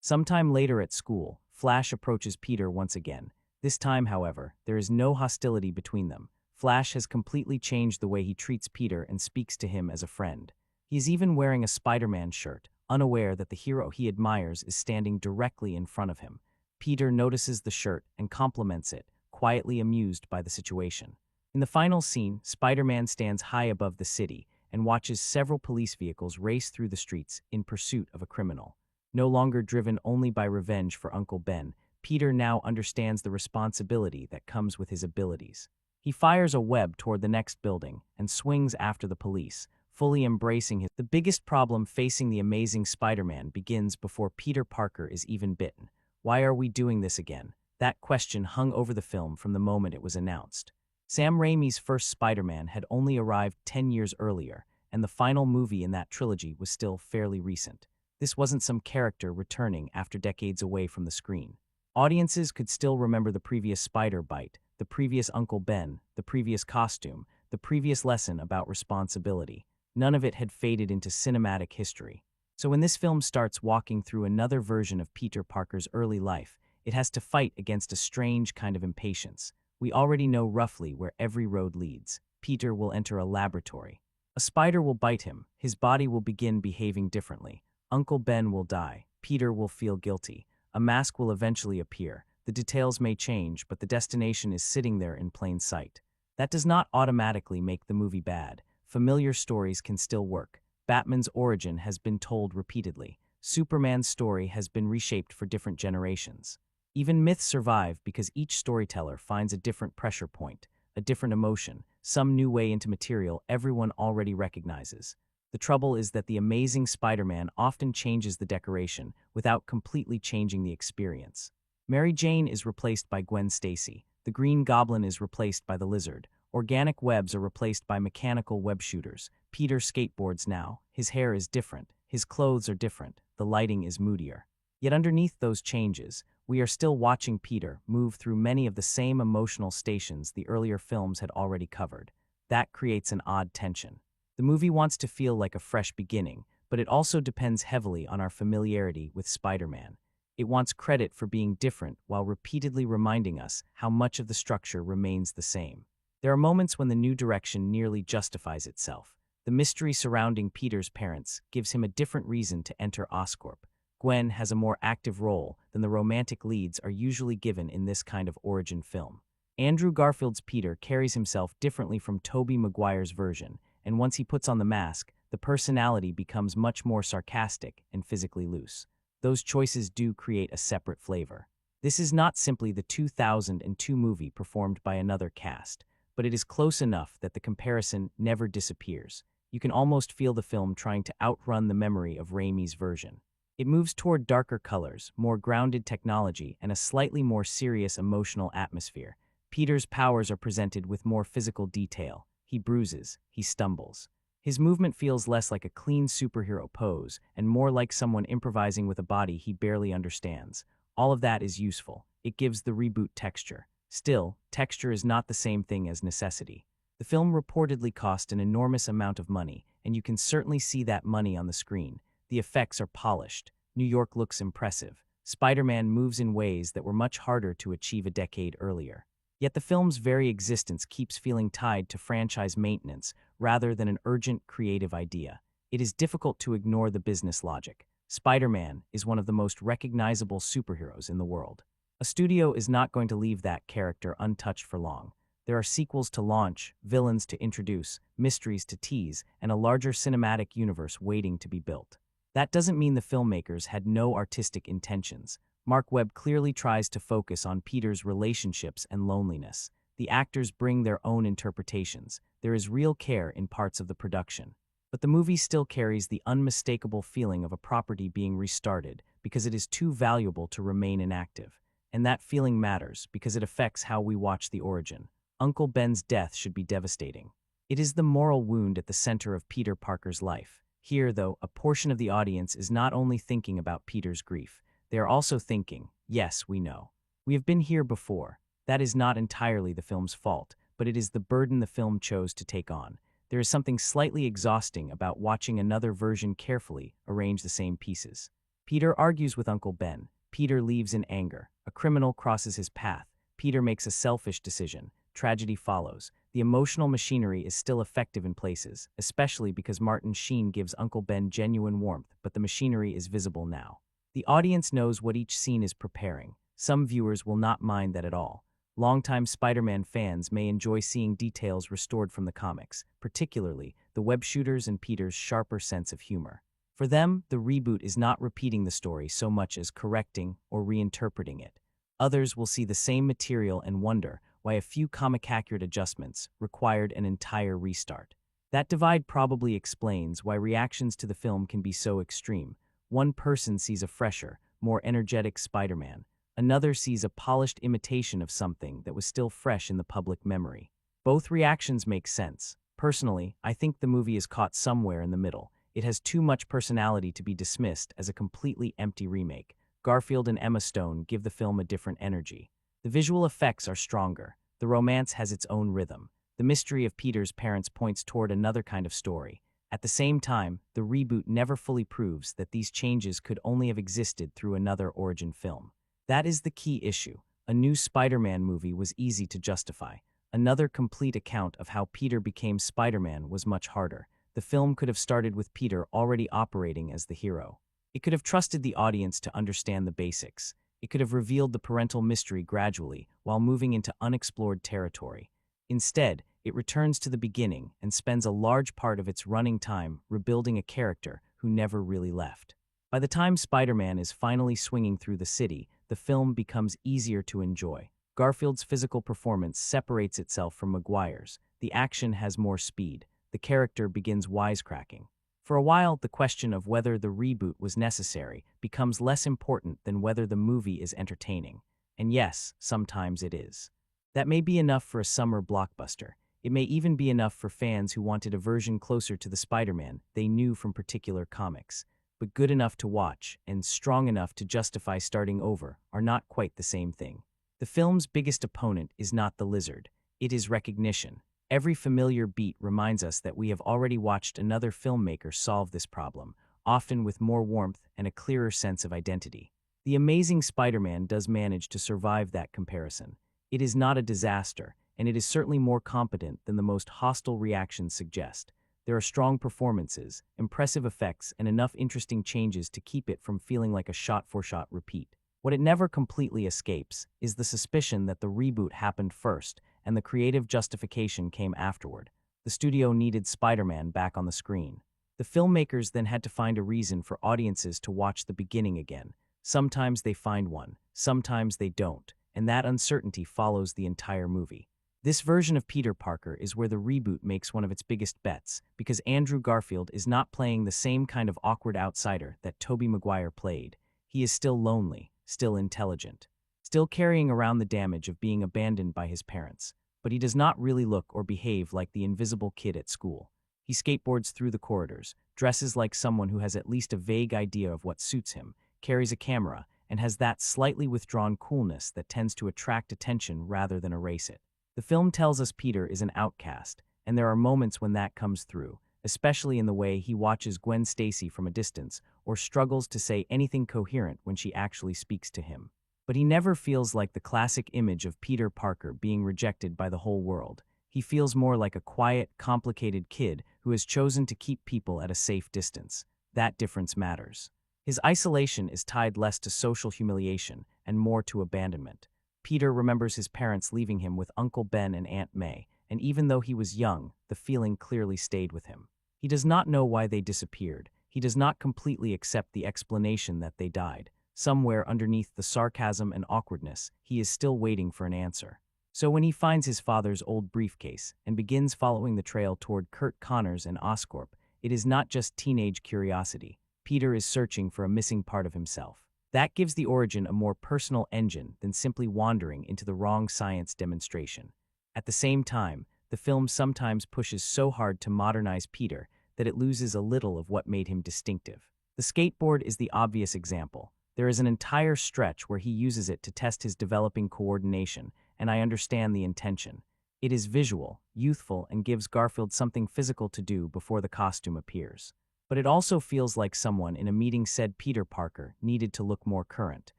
Sometime later at school, Flash approaches Peter once again. This time, however, there is no hostility between them. Flash has completely changed the way he treats Peter and speaks to him as a friend. He is even wearing a Spider-Man shirt, unaware that the hero he admires is standing directly in front of him. Peter notices the shirt and compliments it, quietly amused by the situation. In the final scene, Spider-Man stands high above the city and watches several police vehicles race through the streets in pursuit of a criminal. No longer driven only by revenge for Uncle Ben, Peter now understands the responsibility that comes with his abilities. He fires a web toward the next building and swings after the police, fully embracing his. The biggest problem facing the Amazing Spider-Man begins before Peter Parker is even bitten. Why are we doing this again? That question hung over the film from the moment it was announced. Sam Raimi's first Spider-Man had only arrived 10 years earlier, and the final movie in that trilogy was still fairly recent. This wasn't some character returning after decades away from the screen. Audiences could still remember the previous spider bite, the previous Uncle Ben, the previous costume, the previous lesson about responsibility. None of it had faded into cinematic history. So when this film starts walking through another version of Peter Parker's early life, it has to fight against a strange kind of impatience. We already know roughly where every road leads. Peter will enter a laboratory. A spider will bite him. His body will begin behaving differently. Uncle Ben will die. Peter will feel guilty. A mask will eventually appear. The details may change, but the destination is sitting there in plain sight. That does not automatically make the movie bad. Familiar stories can still work. Batman's origin has been told repeatedly. Superman's story has been reshaped for different generations. Even myths survive because each storyteller finds a different pressure point, a different emotion, some new way into material everyone already recognizes. The trouble is that the Amazing Spider-Man often changes the decoration without completely changing the experience. Mary Jane is replaced by Gwen Stacy. The Green Goblin is replaced by the Lizard. Organic webs are replaced by mechanical web shooters. Peter skateboards now. His hair is different. His clothes are different. The lighting is moodier. Yet underneath those changes, we are still watching Peter move through many of the same emotional stations the earlier films had already covered. That creates an odd tension. The movie wants to feel like a fresh beginning, but it also depends heavily on our familiarity with Spider-Man. It wants credit for being different while repeatedly reminding us how much of the structure remains the same. There are moments when the new direction nearly justifies itself. The mystery surrounding Peter's parents gives him a different reason to enter Oscorp. Gwen has a more active role than the romantic leads are usually given in this kind of origin film. Andrew Garfield's Peter carries himself differently from Tobey Maguire's version, and once he puts on the mask, the personality becomes much more sarcastic and physically loose. Those choices do create a separate flavor. This is not simply the 2002 movie performed by another cast, but it is close enough that the comparison never disappears. You can almost feel the film trying to outrun the memory of Raimi's version. It moves toward darker colors, more grounded technology, and a slightly more serious emotional atmosphere. Peter's powers are presented with more physical detail. He bruises, he stumbles. His movement feels less like a clean superhero pose and more like someone improvising with a body he barely understands. All of that is useful. It gives the reboot texture. Still, texture is not the same thing as necessity. The film reportedly cost an enormous amount of money, and you can certainly see that money on the screen. The effects are polished. New York looks impressive. Spider-Man moves in ways that were much harder to achieve a decade earlier. Yet the film's very existence keeps feeling tied to franchise maintenance rather than an urgent creative idea. It is difficult to ignore the business logic. Spider-Man is one of the most recognizable superheroes in the world. A studio is not going to leave that character untouched for long. There are sequels to launch, villains to introduce, mysteries to tease, and a larger cinematic universe waiting to be built. That doesn't mean the filmmakers had no artistic intentions. Mark Webb clearly tries to focus on Peter's relationships and loneliness. The actors bring their own interpretations. There is real care in parts of the production. But the movie still carries the unmistakable feeling of a property being restarted because it is too valuable to remain inactive. And that feeling matters because it affects how we watch the origin. Uncle Ben's death should be devastating. It is the moral wound at the center of Peter Parker's life. Here, though, a portion of the audience is not only thinking about Peter's grief, they are also thinking, yes, we know. We have been here before. That is not entirely the film's fault, but it is the burden the film chose to take on. There is something slightly exhausting about watching another version carefully arrange the same pieces. Peter argues with Uncle Ben. Peter leaves in anger. A criminal crosses his path. Peter makes a selfish decision. Tragedy follows. The emotional machinery is still effective in places, especially because Martin Sheen gives Uncle Ben genuine warmth, but the machinery is visible now. The audience knows what each scene is preparing. Some viewers will not mind that at all. Longtime Spider-Man fans may enjoy seeing details restored from the comics, particularly the web shooters and Peter's sharper sense of humor. For them, the reboot is not repeating the story so much as correcting or reinterpreting it. Others will see the same material and wonder why a few comic-accurate adjustments required an entire restart. That divide probably explains why reactions to the film can be so extreme. One person sees a fresher, more energetic Spider-Man. Another sees a polished imitation of something that was still fresh in the public memory. Both reactions make sense. Personally, I think the movie is caught somewhere in the middle. It has too much personality to be dismissed as a completely empty remake. Garfield and Emma Stone give the film a different energy. The visual effects are stronger. The romance has its own rhythm. The mystery of Peter's parents points toward another kind of story. At the same time, the reboot never fully proves that these changes could only have existed through another origin film. That is the key issue. A new Spider-Man movie was easy to justify. Another complete account of how Peter became Spider-Man was much harder. The film could have started with Peter already operating as the hero. It could have trusted the audience to understand the basics. It could have revealed the parental mystery gradually while moving into unexplored territory. Instead, it returns to the beginning and spends a large part of its running time rebuilding a character who never really left. By the time Spider-Man is finally swinging through the city, the film becomes easier to enjoy. Garfield's physical performance separates itself from Maguire's. The action has more speed. The character begins wisecracking. For a while, the question of whether the reboot was necessary becomes less important than whether the movie is entertaining. And yes, sometimes it is. That may be enough for a summer blockbuster. It may even be enough for fans who wanted a version closer to the Spider-Man they knew from particular comics. But good enough to watch and strong enough to justify starting over are not quite the same thing. The film's biggest opponent is not the lizard. It is recognition. Every familiar beat reminds us that we have already watched another filmmaker solve this problem, often with more warmth and a clearer sense of identity. The Amazing Spider-Man does manage to survive that comparison. It is not a disaster, and it is certainly more competent than the most hostile reactions suggest. There are strong performances, impressive effects, and enough interesting changes to keep it from feeling like a shot-for-shot repeat. What it never completely escapes is the suspicion that the reboot happened first, and the creative justification came afterward. The studio needed Spider-Man back on the screen. The filmmakers then had to find a reason for audiences to watch the beginning again. Sometimes they find one, sometimes they don't, and that uncertainty follows the entire movie. This version of Peter Parker is where the reboot makes one of its biggest bets, because Andrew Garfield is not playing the same kind of awkward outsider that Tobey Maguire played. He is still lonely, still intelligent, still carrying around the damage of being abandoned by his parents. But he does not really look or behave like the invisible kid at school. He skateboards through the corridors, dresses like someone who has at least a vague idea of what suits him, carries a camera, and has that slightly withdrawn coolness that tends to attract attention rather than erase it. The film tells us Peter is an outcast, and there are moments when that comes through, especially in the way he watches Gwen Stacy from a distance or struggles to say anything coherent when she actually speaks to him. But he never feels like the classic image of Peter Parker being rejected by the whole world. He feels more like a quiet, complicated kid who has chosen to keep people at a safe distance. That difference matters. His isolation is tied less to social humiliation and more to abandonment. Peter remembers his parents leaving him with Uncle Ben and Aunt May, and even though he was young, the feeling clearly stayed with him. He does not know why they disappeared. He does not completely accept the explanation that they died. Somewhere underneath the sarcasm and awkwardness, he is still waiting for an answer. So when he finds his father's old briefcase and begins following the trail toward Kurt Connors and Oscorp, it is not just teenage curiosity. Peter is searching for a missing part of himself. That gives the origin a more personal engine than simply wandering into the wrong science demonstration. At the same time, the film sometimes pushes so hard to modernize Peter that it loses a little of what made him distinctive. The skateboard is the obvious example. There is an entire stretch where he uses it to test his developing coordination, and I understand the intention. It is visual, youthful, and gives Garfield something physical to do before the costume appears. But it also feels like someone in a meeting said Peter Parker needed to look more current.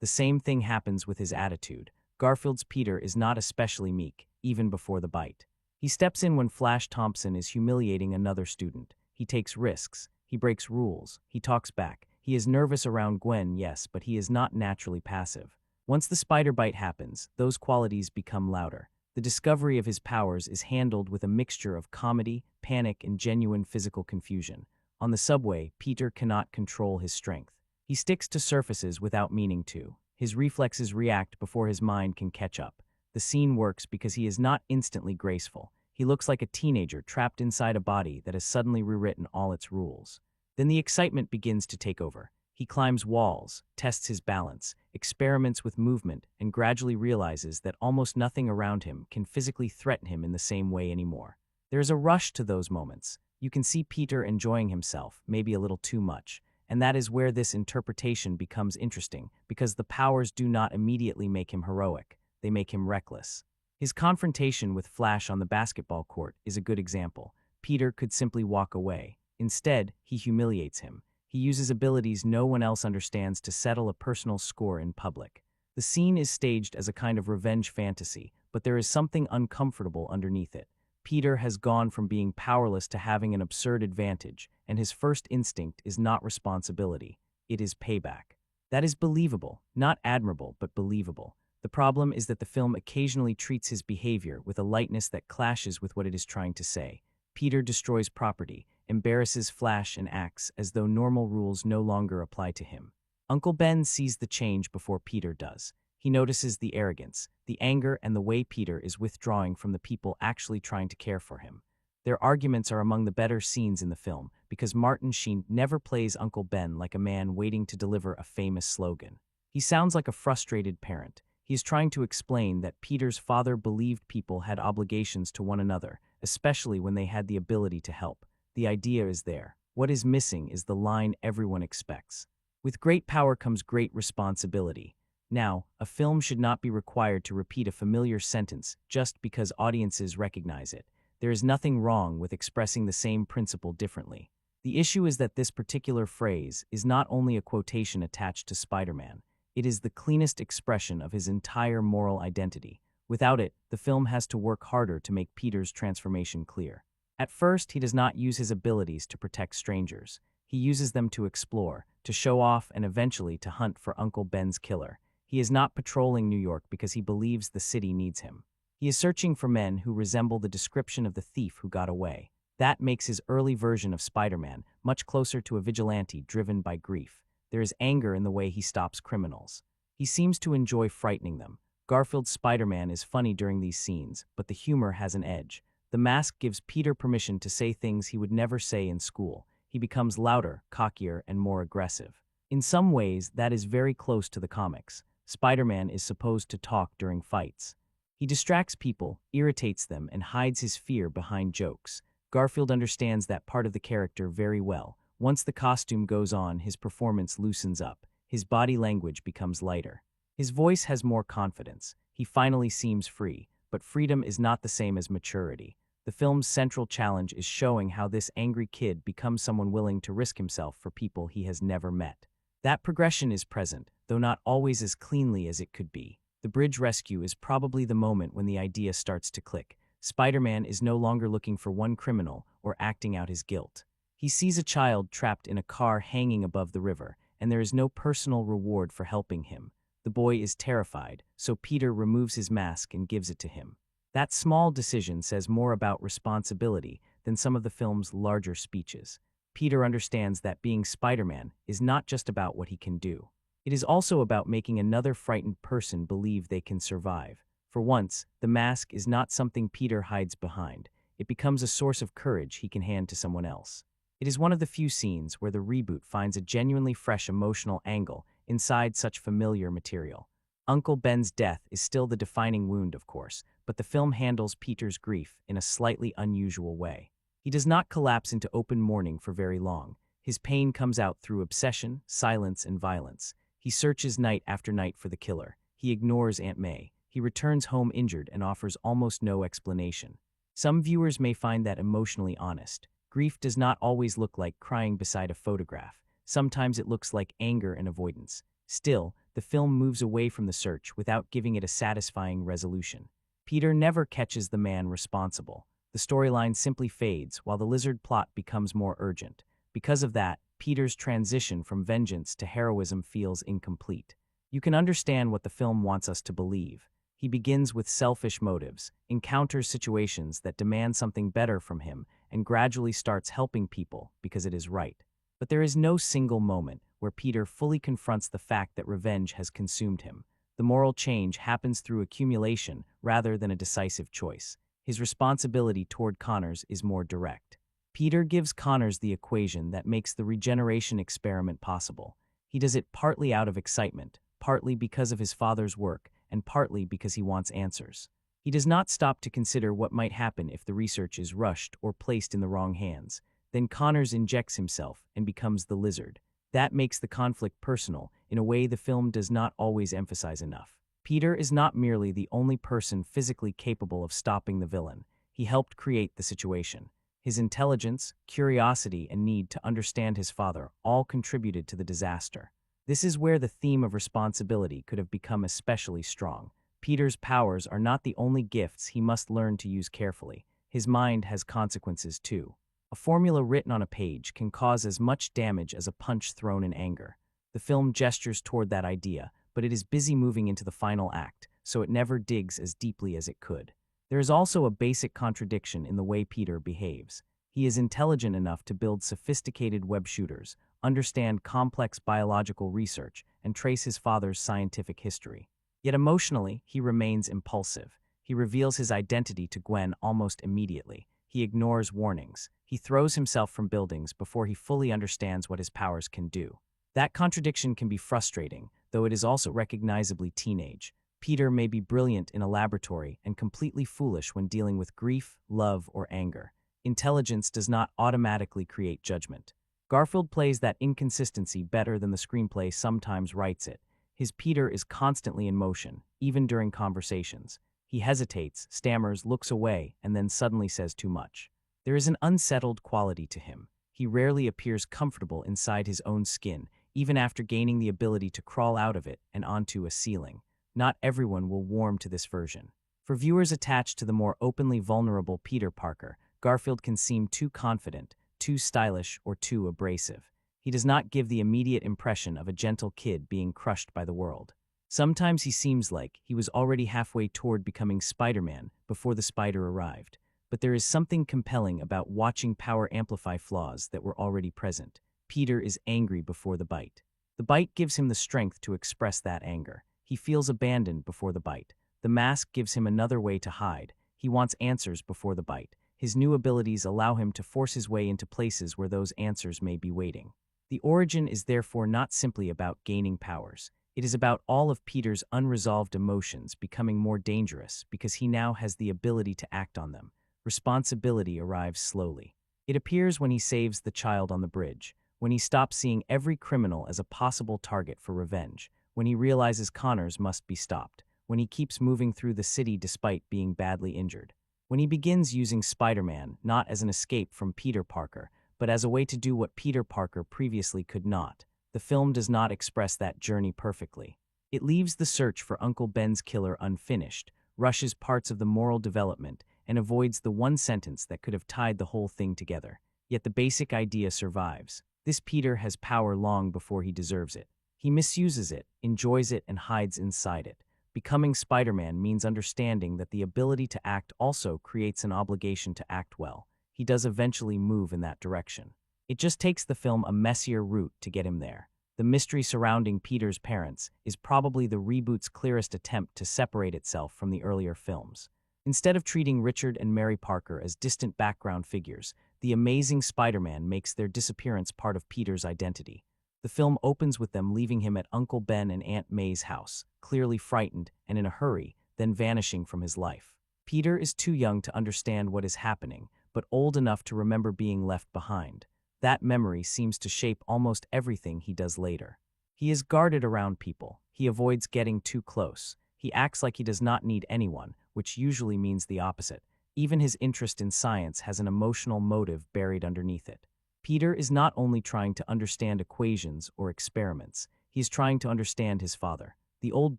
The same thing happens with his attitude. Garfield's Peter is not especially meek, even before the bite. He steps in when Flash Thompson is humiliating another student. He takes risks. He breaks rules. He talks back. He is nervous around Gwen, yes, but he is not naturally passive. Once the spider bite happens, those qualities become louder. The discovery of his powers is handled with a mixture of comedy, panic, and genuine physical confusion. On the subway, Peter cannot control his strength. He sticks to surfaces without meaning to. His reflexes react before his mind can catch up. The scene works because he is not instantly graceful. He looks like a teenager trapped inside a body that has suddenly rewritten all its rules. Then the excitement begins to take over. He climbs walls, tests his balance, experiments with movement, and gradually realizes that almost nothing around him can physically threaten him in the same way anymore. There is a rush to those moments. You can see Peter enjoying himself, maybe a little too much, and that is where this interpretation becomes interesting, because the powers do not immediately make him heroic, they make him reckless. His confrontation with Flash on the basketball court is a good example. Peter could simply walk away. Instead, he humiliates him. He uses abilities no one else understands to settle a personal score in public. The scene is staged as a kind of revenge fantasy, but there is something uncomfortable underneath it. Peter has gone from being powerless to having an absurd advantage, and his first instinct is not responsibility. It is payback. That is believable, not admirable, but believable. The problem is that the film occasionally treats his behavior with a lightness that clashes with what it is trying to say. Peter destroys property, embarrasses Flash, and acts as though normal rules no longer apply to him. Uncle Ben sees the change before Peter does. He notices the arrogance, the anger, and the way Peter is withdrawing from the people actually trying to care for him. Their arguments are among the better scenes in the film, because Martin Sheen never plays Uncle Ben like a man waiting to deliver a famous slogan. He sounds like a frustrated parent. He is trying to explain that Peter's father believed people had obligations to one another, especially when they had the ability to help. The idea is there. What is missing is the line everyone expects. With great power comes great responsibility. Now, a film should not be required to repeat a familiar sentence just because audiences recognize it. There is nothing wrong with expressing the same principle differently. The issue is that this particular phrase is not only a quotation attached to Spider-Man. It is the cleanest expression of his entire moral identity. Without it, the film has to work harder to make Peter's transformation clear. At first, he does not use his abilities to protect strangers. He uses them to explore, to show off, and eventually to hunt for Uncle Ben's killer. He is not patrolling New York because he believes the city needs him. He is searching for men who resemble the description of the thief who got away. That makes his early version of Spider-Man much closer to a vigilante driven by grief. There is anger in the way he stops criminals. He seems to enjoy frightening them. Garfield Spider-Man is funny during these scenes, but the humor has an edge. The mask gives Peter permission to say things he would never say in school. He becomes louder, cockier, and more aggressive. In some ways, that is very close to the comics. Spider-Man is supposed to talk during fights. He distracts people, irritates them, and hides his fear behind jokes. Garfield understands that part of the character very well. Once the costume goes on, his performance loosens up. His body language becomes lighter. His voice has more confidence. He finally seems free, but freedom is not the same as maturity. The film's central challenge is showing how this angry kid becomes someone willing to risk himself for people he has never met. That progression is present, though not always as cleanly as it could be. The bridge rescue is probably the moment when the idea starts to click. Spider-Man is no longer looking for one criminal or acting out his guilt. He sees a child trapped in a car hanging above the river, and there is no personal reward for helping him. The boy is terrified, so Peter removes his mask and gives it to him. That small decision says more about responsibility than some of the film's larger speeches. Peter understands that being Spider-Man is not just about what he can do. It is also about making another frightened person believe they can survive. For once, the mask is not something Peter hides behind. It becomes a source of courage he can hand to someone else. It is one of the few scenes where the reboot finds a genuinely fresh emotional angle inside such familiar material. Uncle Ben's death is still the defining wound, of course, but the film handles Peter's grief in a slightly unusual way. He does not collapse into open mourning for very long. His pain comes out through obsession, silence, and violence. He searches night after night for the killer. He ignores Aunt May. He returns home injured and offers almost no explanation. Some viewers may find that emotionally honest. Grief does not always look like crying beside a photograph. Sometimes it looks like anger and avoidance. Still, the film moves away from the search without giving it a satisfying resolution. Peter never catches the man responsible. The storyline simply fades while the lizard plot becomes more urgent. Because of that, Peter's transition from vengeance to heroism feels incomplete. You can understand what the film wants us to believe. He begins with selfish motives, encounters situations that demand something better from him, and gradually starts helping people because it is right. But there is no single moment where Peter fully confronts the fact that revenge has consumed him. The moral change happens through accumulation rather than a decisive choice. His responsibility toward Connors is more direct. Peter gives Connors the equation that makes the regeneration experiment possible. He does it partly out of excitement, partly because of his father's work, and partly because he wants answers. He does not stop to consider what might happen if the research is rushed or placed in the wrong hands. Then Connors injects himself and becomes the lizard. That makes the conflict personal in a way the film does not always emphasize enough. Peter is not merely the only person physically capable of stopping the villain. He helped create the situation. His intelligence, curiosity, and need to understand his father all contributed to the disaster. This is where the theme of responsibility could have become especially strong. Peter's powers are not the only gifts he must learn to use carefully. His mind has consequences too. A formula written on a page can cause as much damage as a punch thrown in anger. The film gestures toward that idea, but it is busy moving into the final act, so it never digs as deeply as it could. There is also a basic contradiction in the way Peter behaves. He is intelligent enough to build sophisticated web shooters, understand complex biological research, and trace his father's scientific history. Yet emotionally, he remains impulsive. He reveals his identity to Gwen almost immediately. He ignores warnings. He throws himself from buildings before he fully understands what his powers can do. That contradiction can be frustrating, though it is also recognizably teenage. Peter may be brilliant in a laboratory and completely foolish when dealing with grief, love, or anger. Intelligence does not automatically create judgment. Garfield plays that inconsistency better than the screenplay sometimes writes it. His Peter is constantly in motion, even during conversations. He hesitates, stammers, looks away, and then suddenly says too much. There is an unsettled quality to him. He rarely appears comfortable inside his own skin, even after gaining the ability to crawl out of it and onto a ceiling. Not everyone will warm to this version. For viewers attached to the more openly vulnerable Peter Parker, Garfield can seem too confident, too stylish, or too abrasive. He does not give the immediate impression of a gentle kid being crushed by the world. Sometimes he seems like he was already halfway toward becoming Spider-Man before the spider arrived. But there is something compelling about watching power amplify flaws that were already present. Peter is angry before the bite. The bite gives him the strength to express that anger. He feels abandoned before the bite. The mask gives him another way to hide. He wants answers before the bite. His new abilities allow him to force his way into places where those answers may be waiting. The origin is therefore not simply about gaining powers. It is about all of Peter's unresolved emotions becoming more dangerous because he now has the ability to act on them. Responsibility arrives slowly. It appears when he saves the child on the bridge, when he stops seeing every criminal as a possible target for revenge, when he realizes Connors must be stopped, when he keeps moving through the city despite being badly injured. When he begins using Spider-Man not as an escape from Peter Parker, but as a way to do what Peter Parker previously could not, the film does not express that journey perfectly. It leaves the search for Uncle Ben's killer unfinished, rushes parts of the moral development, and avoids the one sentence that could have tied the whole thing together. Yet the basic idea survives. This Peter has power long before he deserves it. He misuses it, enjoys it, and hides inside it. Becoming Spider-Man means understanding that the ability to act also creates an obligation to act well. He does eventually move in that direction. It just takes the film a messier route to get him there. The mystery surrounding Peter's parents is probably the reboot's clearest attempt to separate itself from the earlier films. Instead of treating Richard and Mary Parker as distant background figures, the Amazing Spider-Man makes their disappearance part of Peter's identity. The film opens with them leaving him at Uncle Ben and Aunt May's house, clearly frightened and in a hurry, then vanishing from his life. Peter is too young to understand what is happening, but old enough to remember being left behind. That memory seems to shape almost everything he does later. He is guarded around people. He avoids getting too close. He acts like he does not need anyone, which usually means the opposite. Even his interest in science has an emotional motive buried underneath it. Peter is not only trying to understand equations or experiments, he is trying to understand his father. The old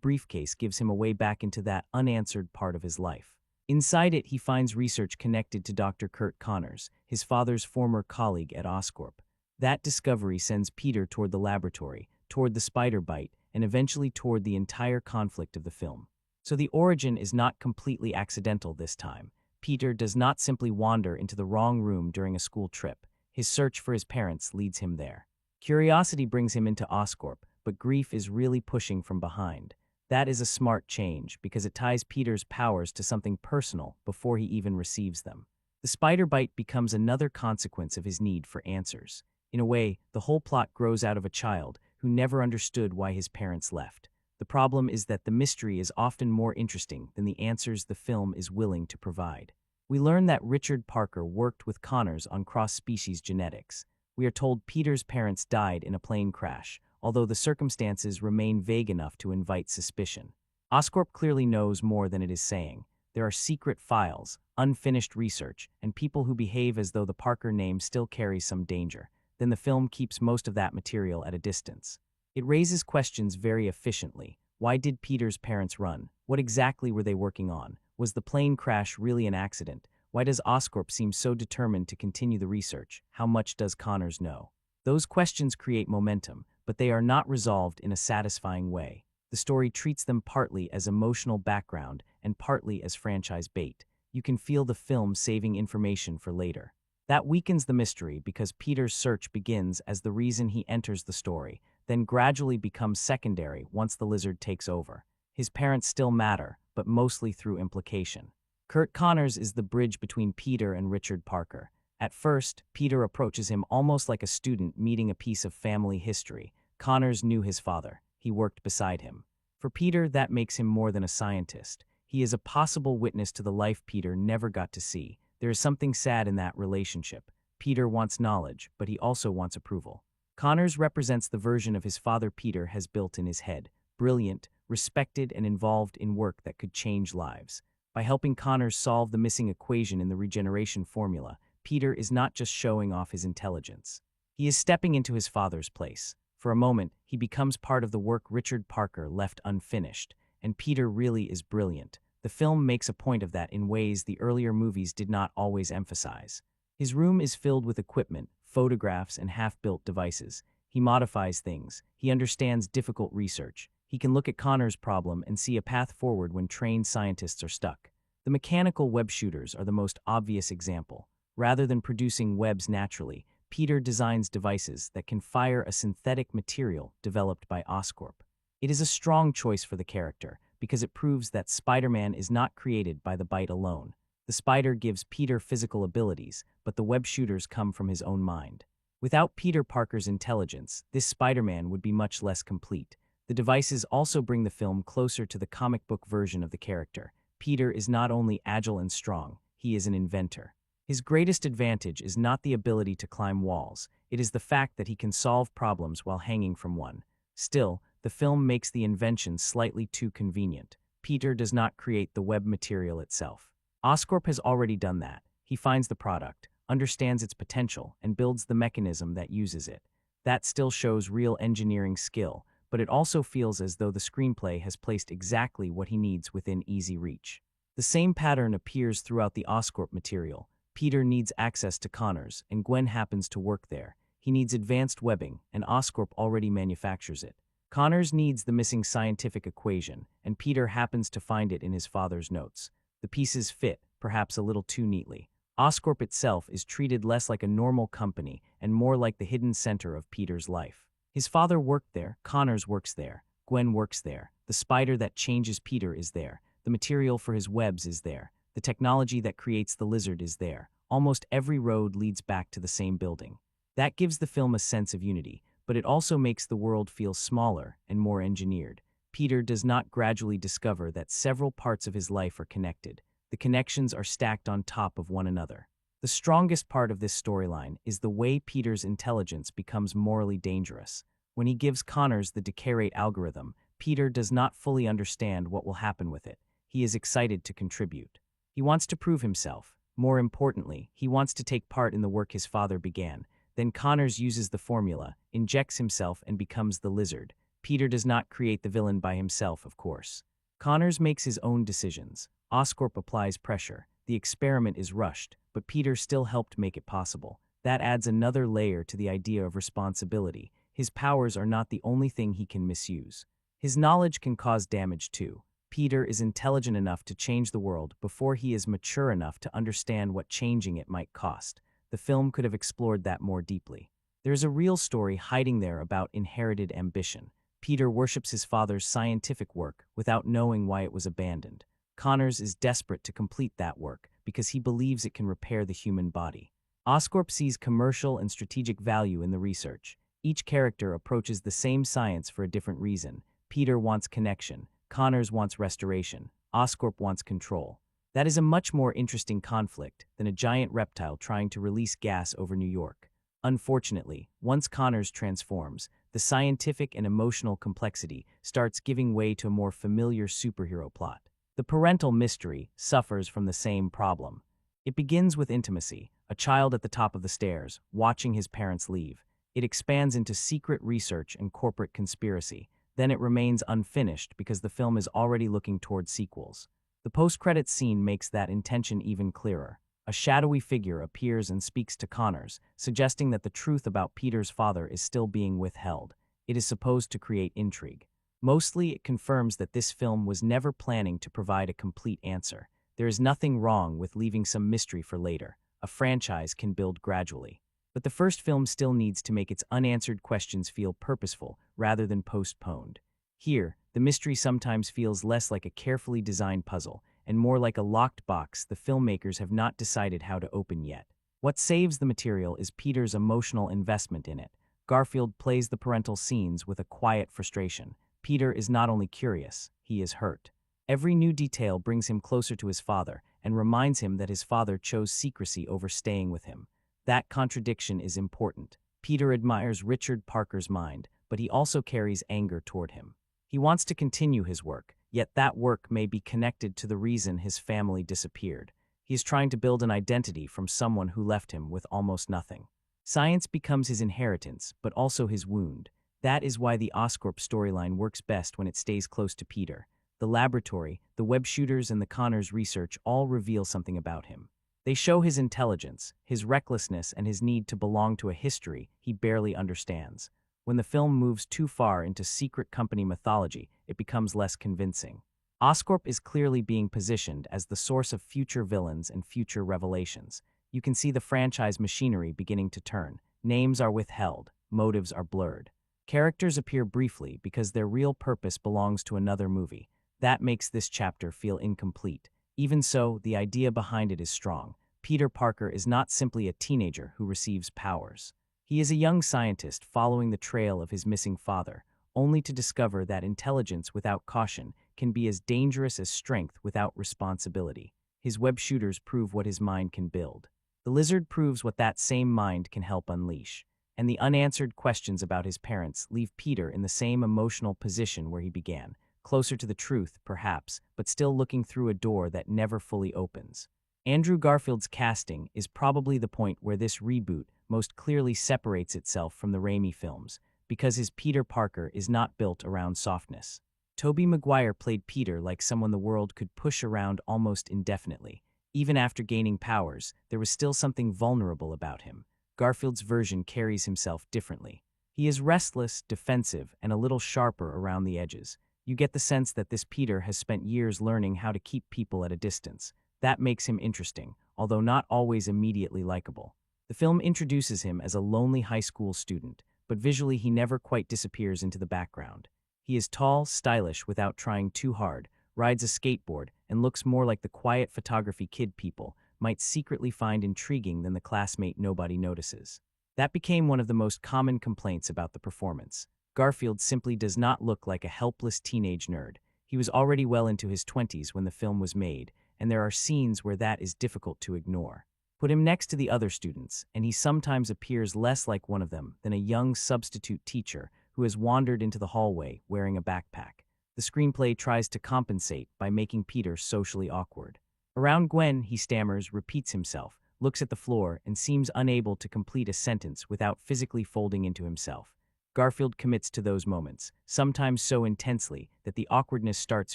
briefcase gives him a way back into that unanswered part of his life. Inside it, he finds research connected to Dr. Curt Connors, his father's former colleague at Oscorp. That discovery sends Peter toward the laboratory, toward the spider bite, and eventually toward the entire conflict of the film. So the origin is not completely accidental this time. Peter does not simply wander into the wrong room during a school trip. His search for his parents leads him there. Curiosity brings him into Oscorp, but grief is really pushing from behind. That is a smart change because it ties Peter's powers to something personal before he even receives them. The spider bite becomes another consequence of his need for answers. In a way, the whole plot grows out of a child who never understood why his parents left. The problem is that the mystery is often more interesting than the answers the film is willing to provide. We learn that Richard Parker worked with Connors on cross-species genetics. We are told Peter's parents died in a plane crash, although the circumstances remain vague enough to invite suspicion. Oscorp clearly knows more than it is saying. There are secret files, unfinished research, and people who behave as though the Parker name still carries some danger. Then the film keeps most of that material at a distance. It raises questions very efficiently. Why did Peter's parents run? What exactly were they working on? Was the plane crash really an accident? Why does Oscorp seem so determined to continue the research? How much does Connors know? Those questions create momentum, but they are not resolved in a satisfying way. The story treats them partly as emotional background and partly as franchise bait. You can feel the film saving information for later. That weakens the mystery because Peter's search begins as the reason he enters the story, then gradually becomes secondary once the lizard takes over. His parents still matter, but mostly through implication. Curt Connors is the bridge between Peter and Richard Parker. At first, Peter approaches him almost like a student meeting a piece of family history. Connors knew his father. He worked beside him. For Peter, that makes him more than a scientist. He is a possible witness to the life Peter never got to see. There is something sad in that relationship. Peter wants knowledge, but he also wants approval. Connors represents the version of his father Peter has built in his head. Brilliant, respected, and involved in work that could change lives. By helping Connors solve the missing equation in the regeneration formula, Peter is not just showing off his intelligence. He is stepping into his father's place. For a moment, he becomes part of the work Richard Parker left unfinished, and Peter really is brilliant. The film makes a point of that in ways the earlier movies did not always emphasize. His room is filled with equipment, photographs, and half-built devices. He modifies things. He understands difficult research. He can look at Connor's problem and see a path forward when trained scientists are stuck. The mechanical web shooters are the most obvious example. Rather than producing webs naturally, Peter designs devices that can fire a synthetic material developed by Oscorp. It is a strong choice for the character because it proves that Spider-Man is not created by the bite alone. The spider gives Peter physical abilities, but the web shooters come from his own mind. Without Peter Parker's intelligence, this Spider-Man would be much less complete. The devices also bring the film closer to the comic book version of the character. Peter is not only agile and strong, he is an inventor. His greatest advantage is not the ability to climb walls, it is the fact that he can solve problems while hanging from one. Still, the film makes the invention slightly too convenient. Peter does not create the web material itself. Oscorp has already done that. He finds the product, understands its potential, and builds the mechanism that uses it. That still shows real engineering skill, but it also feels as though the screenplay has placed exactly what he needs within easy reach. The same pattern appears throughout the Oscorp material. Peter needs access to Connors, and Gwen happens to work there. He needs advanced webbing, and Oscorp already manufactures it. Connors needs the missing scientific equation, and Peter happens to find it in his father's notes. The pieces fit, perhaps a little too neatly. Oscorp itself is treated less like a normal company and more like the hidden center of Peter's life. His father worked there, Connors works there, Gwen works there, the spider that changes Peter is there, the material for his webs is there, the technology that creates the lizard is there. Almost every road leads back to the same building. That gives the film a sense of unity, but it also makes the world feel smaller and more engineered. Peter does not gradually discover that several parts of his life are connected. The connections are stacked on top of one another. The strongest part of this storyline is the way Peter's intelligence becomes morally dangerous. When he gives Connors the decay algorithm, Peter does not fully understand what will happen with it. He is excited to contribute. He wants to prove himself. More importantly, he wants to take part in the work his father began. Then Connors uses the formula, injects himself, and becomes the lizard. Peter does not create the villain by himself, of course. Connors makes his own decisions. Oscorp applies pressure. The experiment is rushed, but Peter still helped make it possible. That adds another layer to the idea of responsibility. His powers are not the only thing he can misuse. His knowledge can cause damage too. Peter is intelligent enough to change the world before he is mature enough to understand what changing it might cost. The film could have explored that more deeply. There's a real story hiding there about inherited ambition. Peter worships his father's scientific work without knowing why it was abandoned. Connors is desperate to complete that work because he believes it can repair the human body. Oscorp sees commercial and strategic value in the research. Each character approaches the same science for a different reason. Peter wants connection. Connors wants restoration. Oscorp wants control. That is a much more interesting conflict than a giant reptile trying to release gas over New York. Unfortunately, once Connors transforms, the scientific and emotional complexity starts giving way to a more familiar superhero plot. The parental mystery suffers from the same problem. It begins with intimacy, a child at the top of the stairs, watching his parents leave. It expands into secret research and corporate conspiracy. Then it remains unfinished because the film is already looking toward sequels. The post-credits scene makes that intention even clearer. A shadowy figure appears and speaks to Connors, suggesting that the truth about Peter's father is still being withheld. It is supposed to create intrigue. Mostly, it confirms that this film was never planning to provide a complete answer. There is nothing wrong with leaving some mystery for later. A franchise can build gradually. But the first film still needs to make its unanswered questions feel purposeful rather than postponed. Here, the mystery sometimes feels less like a carefully designed puzzle and more like a locked box the filmmakers have not decided how to open yet. What saves the material is Peter's emotional investment in it. Garfield plays the parental scenes with a quiet frustration. Peter is not only curious, he is hurt. Every new detail brings him closer to his father and reminds him that his father chose secrecy over staying with him. That contradiction is important. Peter admires Richard Parker's mind, but he also carries anger toward him. He wants to continue his work, yet that work may be connected to the reason his family disappeared. He is trying to build an identity from someone who left him with almost nothing. Science becomes his inheritance, but also his wound. That is why the Oscorp storyline works best when it stays close to Peter. The laboratory, the web shooters, and the Connors research all reveal something about him. They show his intelligence, his recklessness, and his need to belong to a history he barely understands. When the film moves too far into secret company mythology, it becomes less convincing. Oscorp is clearly being positioned as the source of future villains and future revelations. You can see the franchise machinery beginning to turn. Names are withheld, motives are blurred. Characters appear briefly because their real purpose belongs to another movie. That makes this chapter feel incomplete. Even so, the idea behind it is strong. Peter Parker is not simply a teenager who receives powers. He is a young scientist following the trail of his missing father, only to discover that intelligence without caution can be as dangerous as strength without responsibility. His web shooters prove what his mind can build. The lizard proves what that same mind can help unleash. And the unanswered questions about his parents leave Peter in the same emotional position where he began. closer to the truth, perhaps, but still looking through a door that never fully opens. Andrew Garfield's casting is probably the point where this reboot most clearly separates itself from the Raimi films, because his Peter Parker is not built around softness. Tobey Maguire played Peter like someone the world could push around almost indefinitely. Even after gaining powers, there was still something vulnerable about him. Garfield's version carries himself differently. He is restless, defensive, and a little sharper around the edges. You get the sense that this Peter has spent years learning how to keep people at a distance. That makes him interesting, although not always immediately likable. The film introduces him as a lonely high school student, but visually he never quite disappears into the background. He is tall, stylish without trying too hard, rides a skateboard, and looks more like the quiet photography kid people might secretly find intriguing than the classmate nobody notices. That became one of the most common complaints about the performance. Garfield simply does not look like a helpless teenage nerd. He was already well into his 20s when the film was made, and there are scenes where that is difficult to ignore. Put him next to the other students, and he sometimes appears less like one of them than a young substitute teacher who has wandered into the hallway wearing a backpack. The screenplay tries to compensate by making Peter socially awkward. Around Gwen, he stammers, repeats himself, looks at the floor, and seems unable to complete a sentence without physically folding into himself. Garfield commits to those moments, sometimes so intensely that the awkwardness starts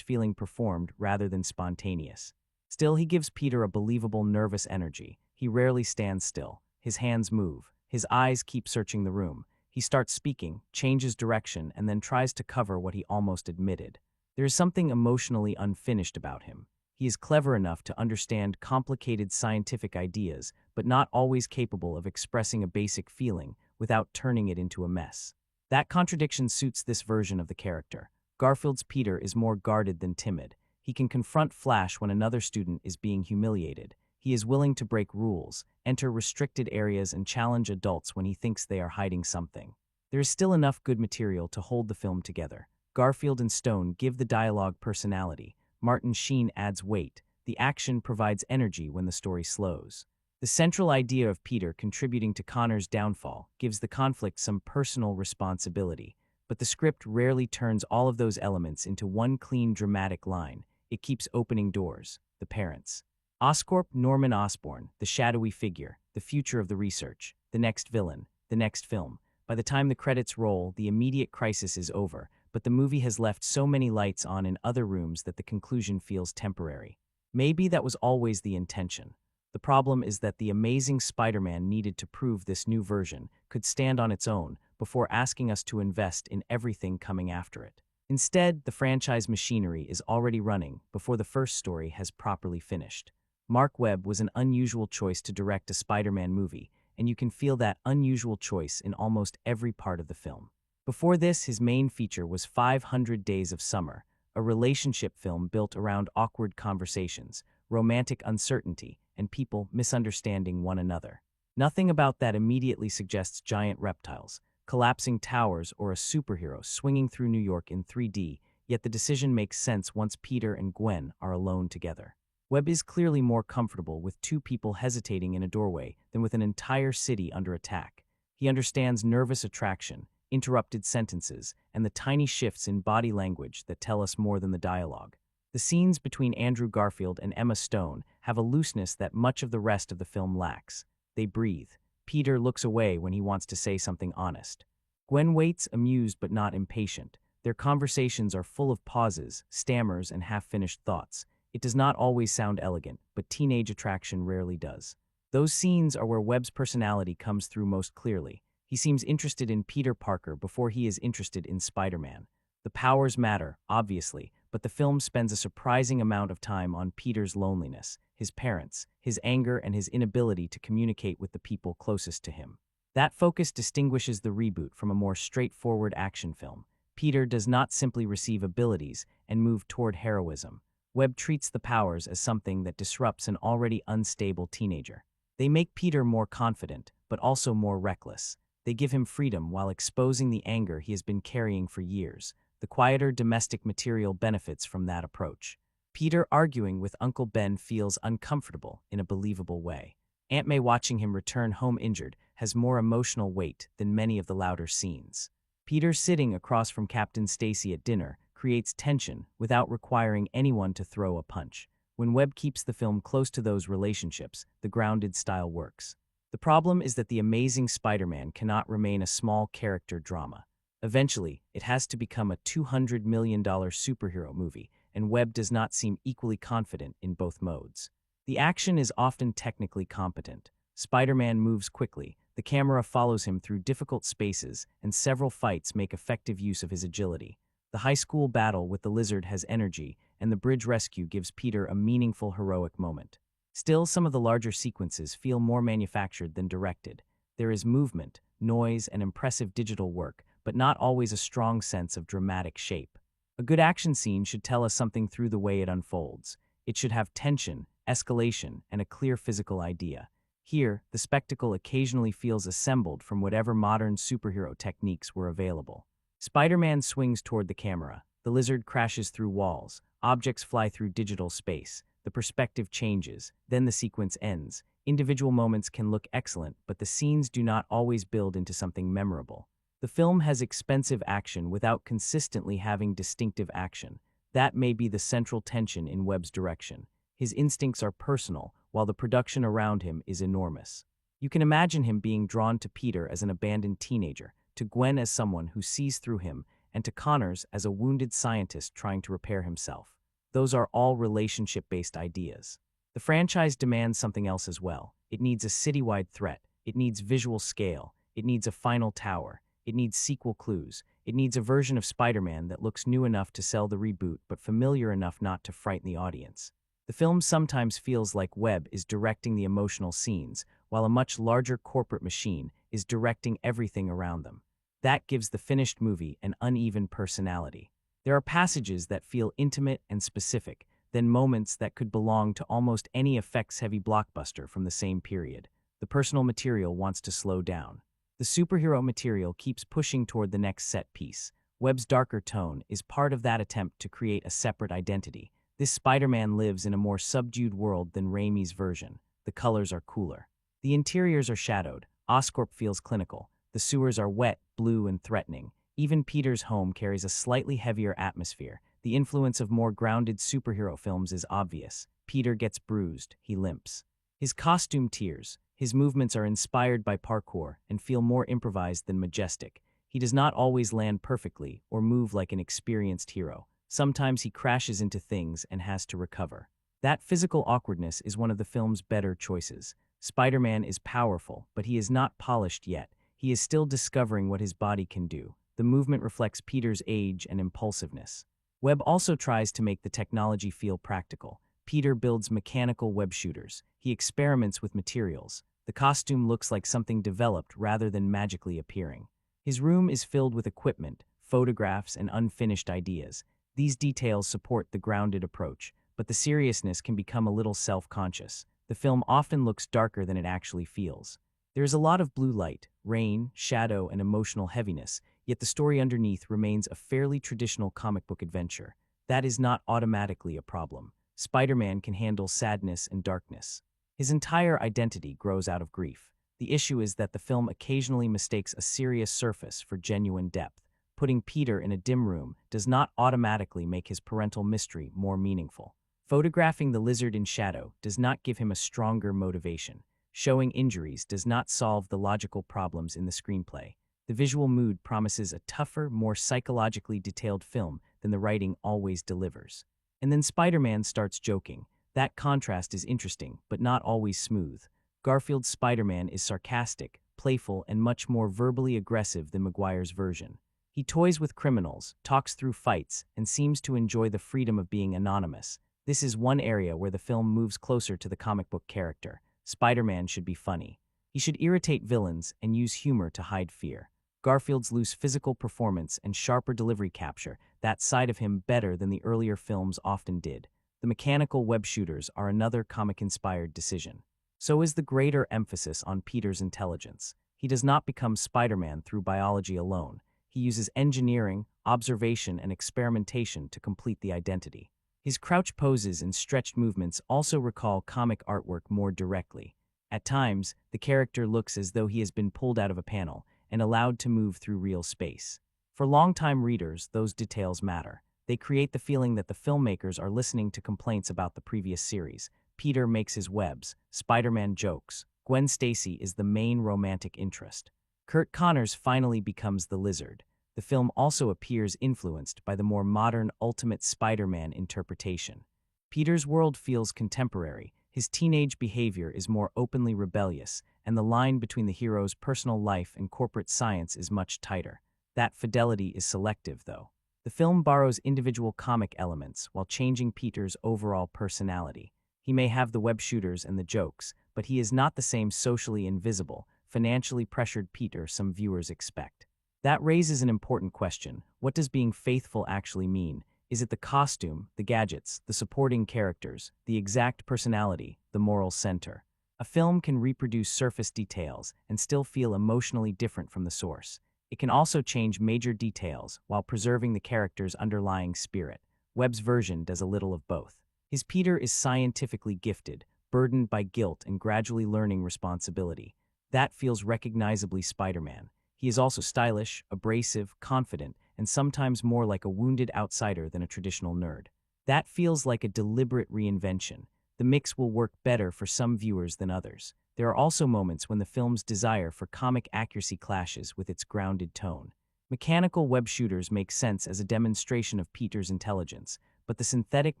feeling performed rather than spontaneous. Still, he gives Peter a believable nervous energy. He rarely stands still. His hands move. His eyes keep searching the room. He starts speaking, changes direction, and then tries to cover what he almost admitted. There is something emotionally unfinished about him. He is clever enough to understand complicated scientific ideas, but not always capable of expressing a basic feeling without turning it into a mess. That contradiction suits this version of the character. Garfield's Peter is more guarded than timid. He can confront Flash when another student is being humiliated. He is willing to break rules, enter restricted areas, and challenge adults when he thinks they are hiding something. There is still enough good material to hold the film together. Garfield and Stone give the dialogue personality. Martin Sheen adds weight. The action provides energy when the story slows. The central idea of Peter contributing to Connor's downfall gives the conflict some personal responsibility, but the script rarely turns all of those elements into one clean dramatic line. It keeps opening doors. The parents. Oscorp Norman Osborn, the shadowy figure, the future of the research, the next villain, the next film. By the time the credits roll, the immediate crisis is over, but the movie has left so many lights on in other rooms that the conclusion feels temporary. Maybe that was always the intention. The problem is that the Amazing Spider-Man needed to prove this new version could stand on its own before asking us to invest in everything coming after it. Instead, the franchise machinery is already running before the first story has properly finished. Mark Webb was an unusual choice to direct a Spider-Man movie, and you can feel that unusual choice in almost every part of the film. Before this, his main feature was 500 Days of Summer, a relationship film built around awkward conversations, romantic uncertainty, and people misunderstanding one another. Nothing about that immediately suggests giant reptiles, collapsing towers, or a superhero swinging through New York in 3D, yet the decision makes sense once Peter and Gwen are alone together. Webb is clearly more comfortable with two people hesitating in a doorway than with an entire city under attack. He understands nervous attraction, interrupted sentences, and the tiny shifts in body language that tell us more than the dialogue. The scenes between Andrew Garfield and Emma Stone have a looseness that much of the rest of the film lacks. They breathe. Peter looks away when he wants to say something honest. Gwen waits, amused but not impatient. Their conversations are full of pauses, stammers, and half-finished thoughts. It does not always sound elegant, but teenage attraction rarely does. Those scenes are where Webb's personality comes through most clearly. He seems interested in Peter Parker before he is interested in Spider-Man. The powers matter, obviously, but the film spends a surprising amount of time on Peter's loneliness, his parents, his anger, and his inability to communicate with the people closest to him. That focus distinguishes the reboot from a more straightforward action film. Peter does not simply receive abilities and move toward heroism. Webb treats the powers as something that disrupts an already unstable teenager. They make Peter more confident, but also more reckless. They give him freedom while exposing the anger he has been carrying for years. The quieter domestic material benefits from that approach. Peter arguing with Uncle Ben feels uncomfortable in a believable way. Aunt May watching him return home injured has more emotional weight than many of the louder scenes. Peter sitting across from Captain Stacy at dinner creates tension without requiring anyone to throw a punch. When Webb keeps the film close to those relationships, the grounded style works. The problem is that The Amazing Spider-Man cannot remain a small character drama. Eventually, it has to become a $200 million superhero movie, and Webb does not seem equally confident in both modes. The action is often technically competent. Spider-Man moves quickly, the camera follows him through difficult spaces, and several fights make effective use of his agility. The high school battle with the lizard has energy, and the bridge rescue gives Peter a meaningful heroic moment. Still, some of the larger sequences feel more manufactured than directed. There is movement, noise, and impressive digital work, but not always a strong sense of dramatic shape. A good action scene should tell us something through the way it unfolds. It should have tension, escalation, and a clear physical idea. Here, the spectacle occasionally feels assembled from whatever modern superhero techniques were available. Spider-Man swings toward the camera. The lizard crashes through walls. Objects fly through digital space. The perspective changes. Then the sequence ends. Individual moments can look excellent, but the scenes do not always build into something memorable. The film has expensive action without consistently having distinctive action. That may be the central tension in Webb's direction. His instincts are personal, while the production around him is enormous. You can imagine him being drawn to Peter as an abandoned teenager, to Gwen as someone who sees through him, and to Connors as a wounded scientist trying to repair himself. Those are all relationship-based ideas. The franchise demands something else as well. It needs a citywide threat. It needs visual scale. It needs a final tower. It needs sequel clues. It needs a version of Spider-Man that looks new enough to sell the reboot but familiar enough not to frighten the audience. The film sometimes feels like Webb is directing the emotional scenes, while a much larger corporate machine is directing everything around them. That gives the finished movie an uneven personality. There are passages that feel intimate and specific, then moments that could belong to almost any effects-heavy blockbuster from the same period. The personal material wants to slow down. The superhero material keeps pushing toward the next set piece. Webb's darker tone is part of that attempt to create a separate identity. This Spider-Man lives in a more subdued world than Raimi's version. The colors are cooler. The interiors are shadowed. Oscorp feels clinical. The sewers are wet, blue, and threatening. Even Peter's home carries a slightly heavier atmosphere. The influence of more grounded superhero films is obvious. Peter gets bruised. He limps. His costume tears. His movements are inspired by parkour and feel more improvised than majestic. He does not always land perfectly or move like an experienced hero. Sometimes he crashes into things and has to recover. That physical awkwardness is one of the film's better choices. Spider-Man is powerful, but he is not polished yet. He is still discovering what his body can do. The movement reflects Peter's age and impulsiveness. Webb also tries to make the technology feel practical. Peter builds mechanical web shooters. He experiments with materials. The costume looks like something developed rather than magically appearing. His room is filled with equipment, photographs, and unfinished ideas. These details support the grounded approach, but the seriousness can become a little self-conscious. The film often looks darker than it actually feels. There is a lot of blue light, rain, shadow, and emotional heaviness, yet the story underneath remains a fairly traditional comic book adventure. That is not automatically a problem. Spider-Man can handle sadness and darkness. His entire identity grows out of grief. The issue is that the film occasionally mistakes a serious surface for genuine depth. Putting Peter in a dim room does not automatically make his parental mystery more meaningful. Photographing the lizard in shadow does not give him a stronger motivation. Showing injuries does not solve the logical problems in the screenplay. The visual mood promises a tougher, more psychologically detailed film than the writing always delivers. And then Spider-Man starts joking. That contrast is interesting, but not always smooth. Garfield Spider-Man is sarcastic, playful, and much more verbally aggressive than Maguire's version. He toys with criminals, talks through fights, and seems to enjoy the freedom of being anonymous. This is one area where the film moves closer to the comic book character. Spider-Man should be funny. He should irritate villains and use humor to hide fear. Garfield's loose physical performance and sharper delivery capture that side of him better than the earlier films often did. The mechanical web shooters are another comic-inspired decision. So is the greater emphasis on Peter's intelligence. He does not become Spider-Man through biology alone. He uses engineering, observation, and experimentation to complete the identity. His crouch poses and stretched movements also recall comic artwork more directly. At times, the character looks as though he has been pulled out of a panel and allowed to move through real space. For longtime readers, those details matter. They create the feeling that the filmmakers are listening to complaints about the previous series. Peter makes his webs, Spider-Man jokes. Gwen Stacy is the main romantic interest. Kurt Connors finally becomes the Lizard. The film also appears influenced by the more modern Ultimate Spider-Man interpretation. Peter's world feels contemporary, his teenage behavior is more openly rebellious, and the line between the hero's personal life and corporate science is much tighter. That fidelity is selective, though. The film borrows individual comic elements while changing Peter's overall personality. He may have the web shooters and the jokes, but he is not the same socially invisible, financially pressured Peter some viewers expect. That raises an important question. What does being faithful actually mean? Is it the costume, the gadgets, the supporting characters, the exact personality, the moral center? A film can reproduce surface details and still feel emotionally different from the source. It can also change major details while preserving the character's underlying spirit. Webb's version does a little of both. His Peter is scientifically gifted, burdened by guilt and gradually learning responsibility. That feels recognizably Spider-Man. He is also stylish, abrasive, confident, and sometimes more like a wounded outsider than a traditional nerd. That feels like a deliberate reinvention. The mix will work better for some viewers than others. There are also moments when the film's desire for comic accuracy clashes with its grounded tone. Mechanical web shooters make sense as a demonstration of Peter's intelligence, but the synthetic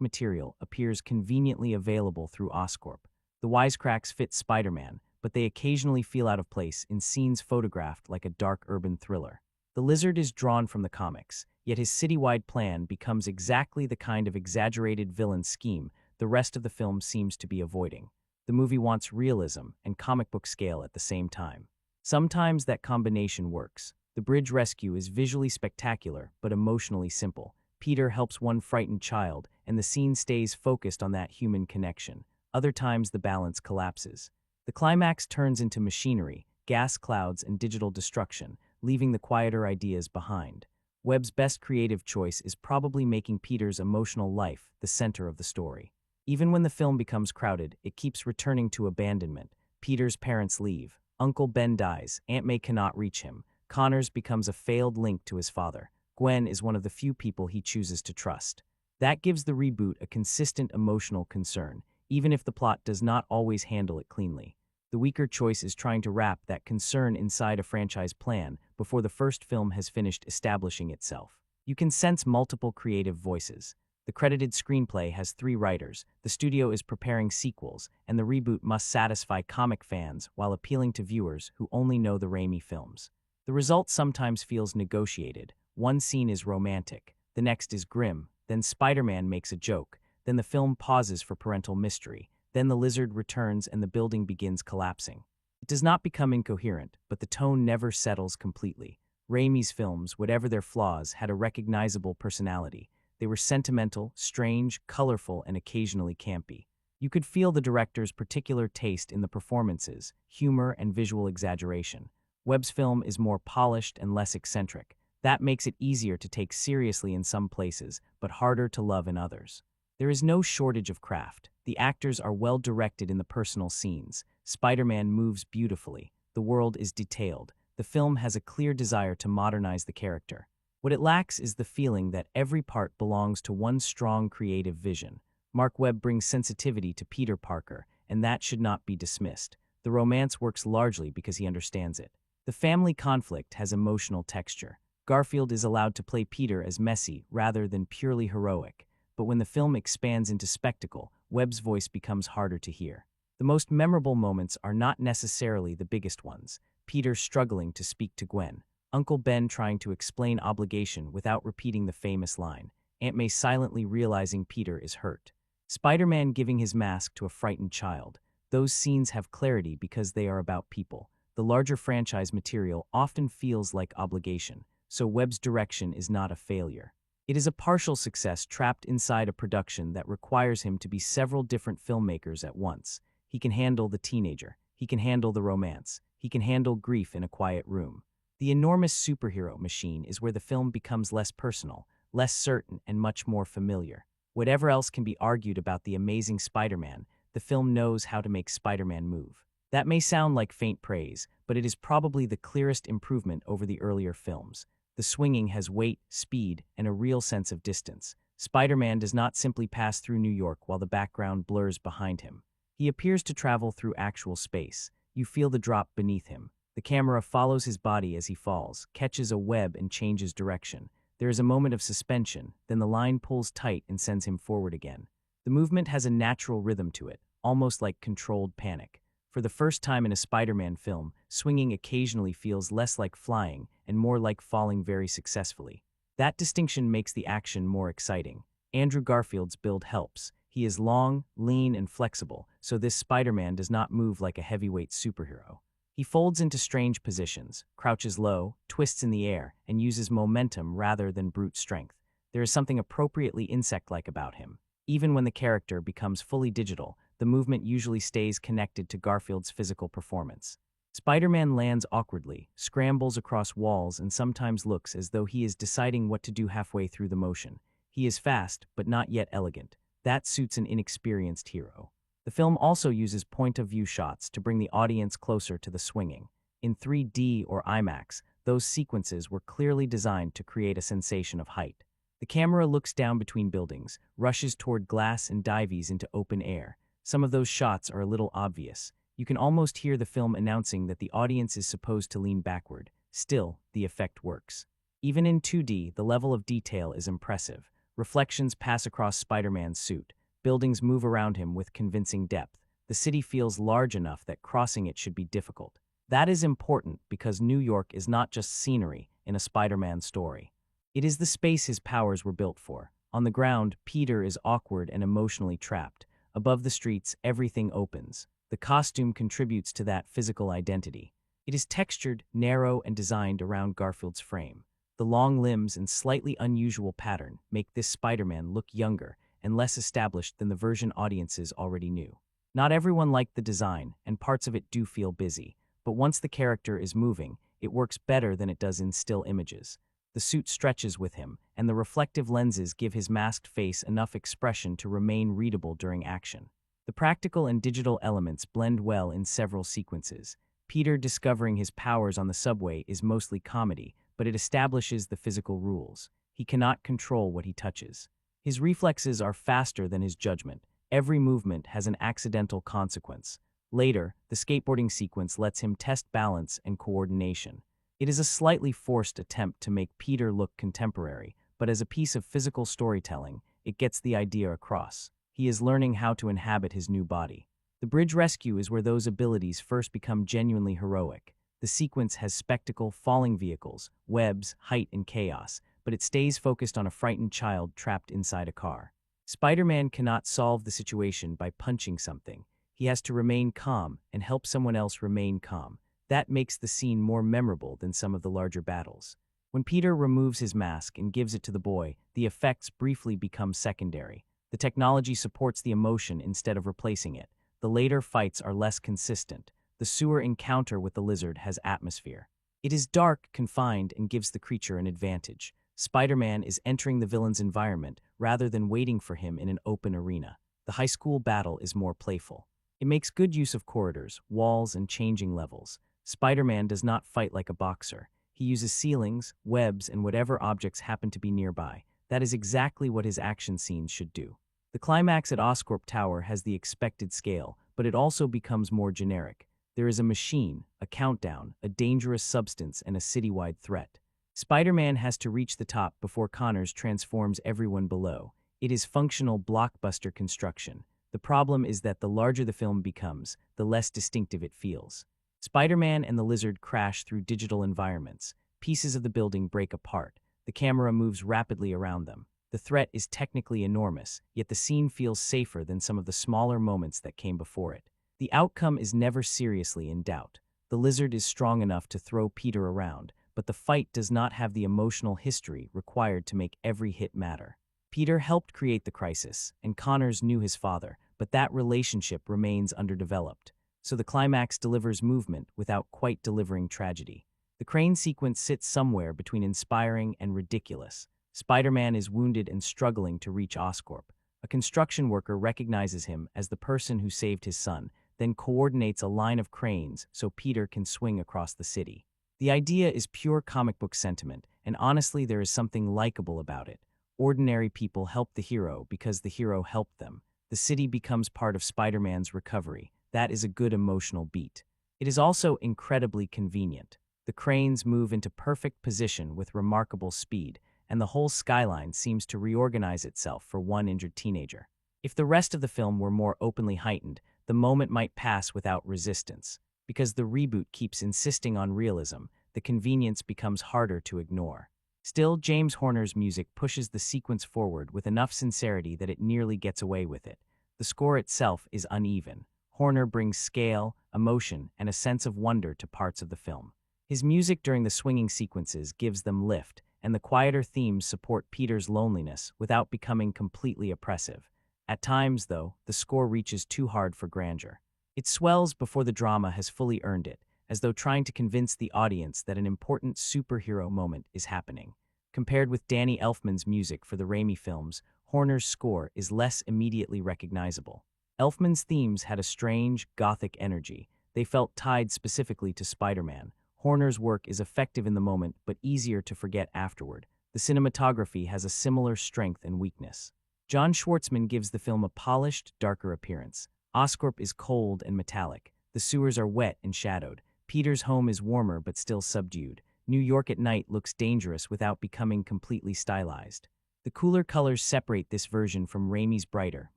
material appears conveniently available through Oscorp. The wisecracks fit Spider-Man, but they occasionally feel out of place in scenes photographed like a dark urban thriller. The Lizard is drawn from the comics, yet his citywide plan becomes exactly the kind of exaggerated villain scheme the rest of the film seems to be avoiding. The movie wants realism and comic book scale at the same time. Sometimes that combination works. The bridge rescue is visually spectacular, but emotionally simple. Peter helps one frightened child, and the scene stays focused on that human connection. Other times the balance collapses. The climax turns into machinery, gas clouds, and digital destruction, leaving the quieter ideas behind. Webb's best creative choice is probably making Peter's emotional life the center of the story. Even when the film becomes crowded, it keeps returning to abandonment. Peter's parents leave. Uncle Ben dies. Aunt May cannot reach him. Connors becomes a failed link to his father. Gwen is one of the few people he chooses to trust. That gives the reboot a consistent emotional concern, even if the plot does not always handle it cleanly. The weaker choice is trying to wrap that concern inside a franchise plan before the first film has finished establishing itself. You can sense multiple creative voices. The credited screenplay has 3 writers, the studio is preparing sequels, and the reboot must satisfy comic fans while appealing to viewers who only know the Raimi films. The result sometimes feels negotiated. One scene is romantic, the next is grim, then Spider-Man makes a joke, then the film pauses for parental mystery, then the Lizard returns and the building begins collapsing. It does not become incoherent, but the tone never settles completely. Raimi's films, whatever their flaws, had a recognizable personality. They were sentimental, strange, colorful, and occasionally campy. You could feel the director's particular taste in the performances, humor, and visual exaggeration. Webb's film is more polished and less eccentric. That makes it easier to take seriously in some places, but harder to love in others. There is no shortage of craft. The actors are well directed in the personal scenes. Spider-Man moves beautifully. The world is detailed. The film has a clear desire to modernize the character. What it lacks is the feeling that every part belongs to one strong creative vision. Mark Webb brings sensitivity to Peter Parker, and that should not be dismissed. The romance works largely because he understands it. The family conflict has emotional texture. Garfield is allowed to play Peter as messy rather than purely heroic, but when the film expands into spectacle, Webb's voice becomes harder to hear. The most memorable moments are not necessarily the biggest ones. Peter struggling to speak to Gwen, Uncle Ben trying to explain obligation without repeating the famous line, Aunt May silently realizing Peter is hurt, Spider-Man giving his mask to a frightened child. Those scenes have clarity because they are about people. The larger franchise material often feels like obligation, so Webb's direction is not a failure. It is a partial success trapped inside a production that requires him to be several different filmmakers at once. He can handle the teenager, he can handle the romance, he can handle grief in a quiet room. The enormous superhero machine is where the film becomes less personal, less certain, and much more familiar. Whatever else can be argued about the amazing Spider-Man, the film knows how to make Spider-Man move. That may sound like faint praise, but it is probably the clearest improvement over the earlier films. The swinging has weight, speed, and a real sense of distance. Spider-Man does not simply pass through New York while the background blurs behind him. He appears to travel through actual space. You feel the drop beneath him. The camera follows his body as he falls, catches a web, and changes direction. There is a moment of suspension, then the line pulls tight and sends him forward again. The movement has a natural rhythm to it, almost like controlled panic. For the first time in a Spider-Man film, swinging occasionally feels less like flying and more like falling very successfully. That distinction makes the action more exciting. Andrew Garfield's build helps. He is long, lean, and flexible, so this Spider-Man does not move like a heavyweight superhero. He folds into strange positions, crouches low, twists in the air, and uses momentum rather than brute strength. There is something appropriately insect-like about him. Even when the character becomes fully digital, the movement usually stays connected to Garfield's physical performance. Spider-Man lands awkwardly, scrambles across walls, and sometimes looks as though he is deciding what to do halfway through the motion. He is fast, but not yet elegant. That suits an inexperienced hero. The film also uses point-of-view shots to bring the audience closer to the swinging. In 3D or IMAX, those sequences were clearly designed to create a sensation of height. The camera looks down between buildings, rushes toward glass, and dives into open air. Some of those shots are a little obvious. You can almost hear the film announcing that the audience is supposed to lean backward. Still, the effect works. Even in 2D, the level of detail is impressive. Reflections pass across Spider-Man's suit. Buildings move around him with convincing depth. The city feels large enough that crossing it should be difficult. That is important because New York is not just scenery in a Spider-Man story. It is the space his powers were built for. On the ground, Peter is awkward and emotionally trapped. Above the streets, everything opens. The costume contributes to that physical identity. It is textured, narrow, and designed around Garfield's frame. The long limbs and slightly unusual pattern make this Spider-Man look younger and less established than the version audiences already knew. Not everyone liked the design, and parts of it do feel busy, but once the character is moving, it works better than it does in still images. The suit stretches with him, and the reflective lenses give his masked face enough expression to remain readable during action. The practical and digital elements blend well in several sequences. Peter discovering his powers on the subway is mostly comedy, but it establishes the physical rules. He cannot control what he touches. His reflexes are faster than his judgment. Every movement has an accidental consequence. Later, the skateboarding sequence lets him test balance and coordination. It is a slightly forced attempt to make Peter look contemporary, but as a piece of physical storytelling, it gets the idea across. He is learning how to inhabit his new body. The bridge rescue is where those abilities first become genuinely heroic. The sequence has spectacle, falling vehicles, webs, height, and chaos, but it stays focused on a frightened child trapped inside a car. Spider-Man cannot solve the situation by punching something. He has to remain calm and help someone else remain calm. That makes the scene more memorable than some of the larger battles. When Peter removes his mask and gives it to the boy, the effects briefly become secondary. The technology supports the emotion instead of replacing it. The later fights are less consistent. The sewer encounter with the lizard has atmosphere. It is dark, confined, and gives the creature an advantage. Spider-Man is entering the villain's environment rather than waiting for him in an open arena. The high school battle is more playful. It makes good use of corridors, walls, and changing levels. Spider-Man does not fight like a boxer. He uses ceilings, webs, and whatever objects happen to be nearby. That is exactly what his action scenes should do. The climax at Oscorp Tower has the expected scale, but it also becomes more generic. There is a machine, a countdown, a dangerous substance, and a citywide threat. Spider-Man has to reach the top before Connors transforms everyone below. It is functional blockbuster construction. The problem is that the larger the film becomes, the less distinctive it feels. Spider-Man and the lizard crash through digital environments. Pieces of the building break apart. The camera moves rapidly around them. The threat is technically enormous, yet the scene feels safer than some of the smaller moments that came before it. The outcome is never seriously in doubt. The lizard is strong enough to throw Peter around, but the fight does not have the emotional history required to make every hit matter. Peter helped create the crisis, and Connors knew his father, but that relationship remains underdeveloped. So the climax delivers movement without quite delivering tragedy. The crane sequence sits somewhere between inspiring and ridiculous. Spider-Man is wounded and struggling to reach Oscorp. A construction worker recognizes him as the person who saved his son, then coordinates a line of cranes so Peter can swing across the city. The idea is pure comic book sentiment, and honestly there is something likable about it. Ordinary people help the hero because the hero helped them. The city becomes part of Spider-Man's recovery. That is a good emotional beat. It is also incredibly convenient. The cranes move into perfect position with remarkable speed, and the whole skyline seems to reorganize itself for one injured teenager. If the rest of the film were more openly heightened, the moment might pass without resistance. Because the reboot keeps insisting on realism, the convenience becomes harder to ignore. Still, James Horner's music pushes the sequence forward with enough sincerity that it nearly gets away with it. The score itself is uneven. Horner brings scale, emotion, and a sense of wonder to parts of the film. His music during the swinging sequences gives them lift, and the quieter themes support Peter's loneliness without becoming completely oppressive. At times, though, the score reaches too hard for grandeur. It swells before the drama has fully earned it, as though trying to convince the audience that an important superhero moment is happening. Compared with Danny Elfman's music for the Raimi films, Horner's score is less immediately recognizable. Elfman's themes had a strange, gothic energy. They felt tied specifically to Spider-Man. Horner's work is effective in the moment, but easier to forget afterward. The cinematography has a similar strength and weakness. John Schwartzman gives the film a polished, darker appearance. Oscorp is cold and metallic. The sewers are wet and shadowed. Peter's home is warmer but still subdued. New York at night looks dangerous without becoming completely stylized. The cooler colors separate this version from Raimi's brighter,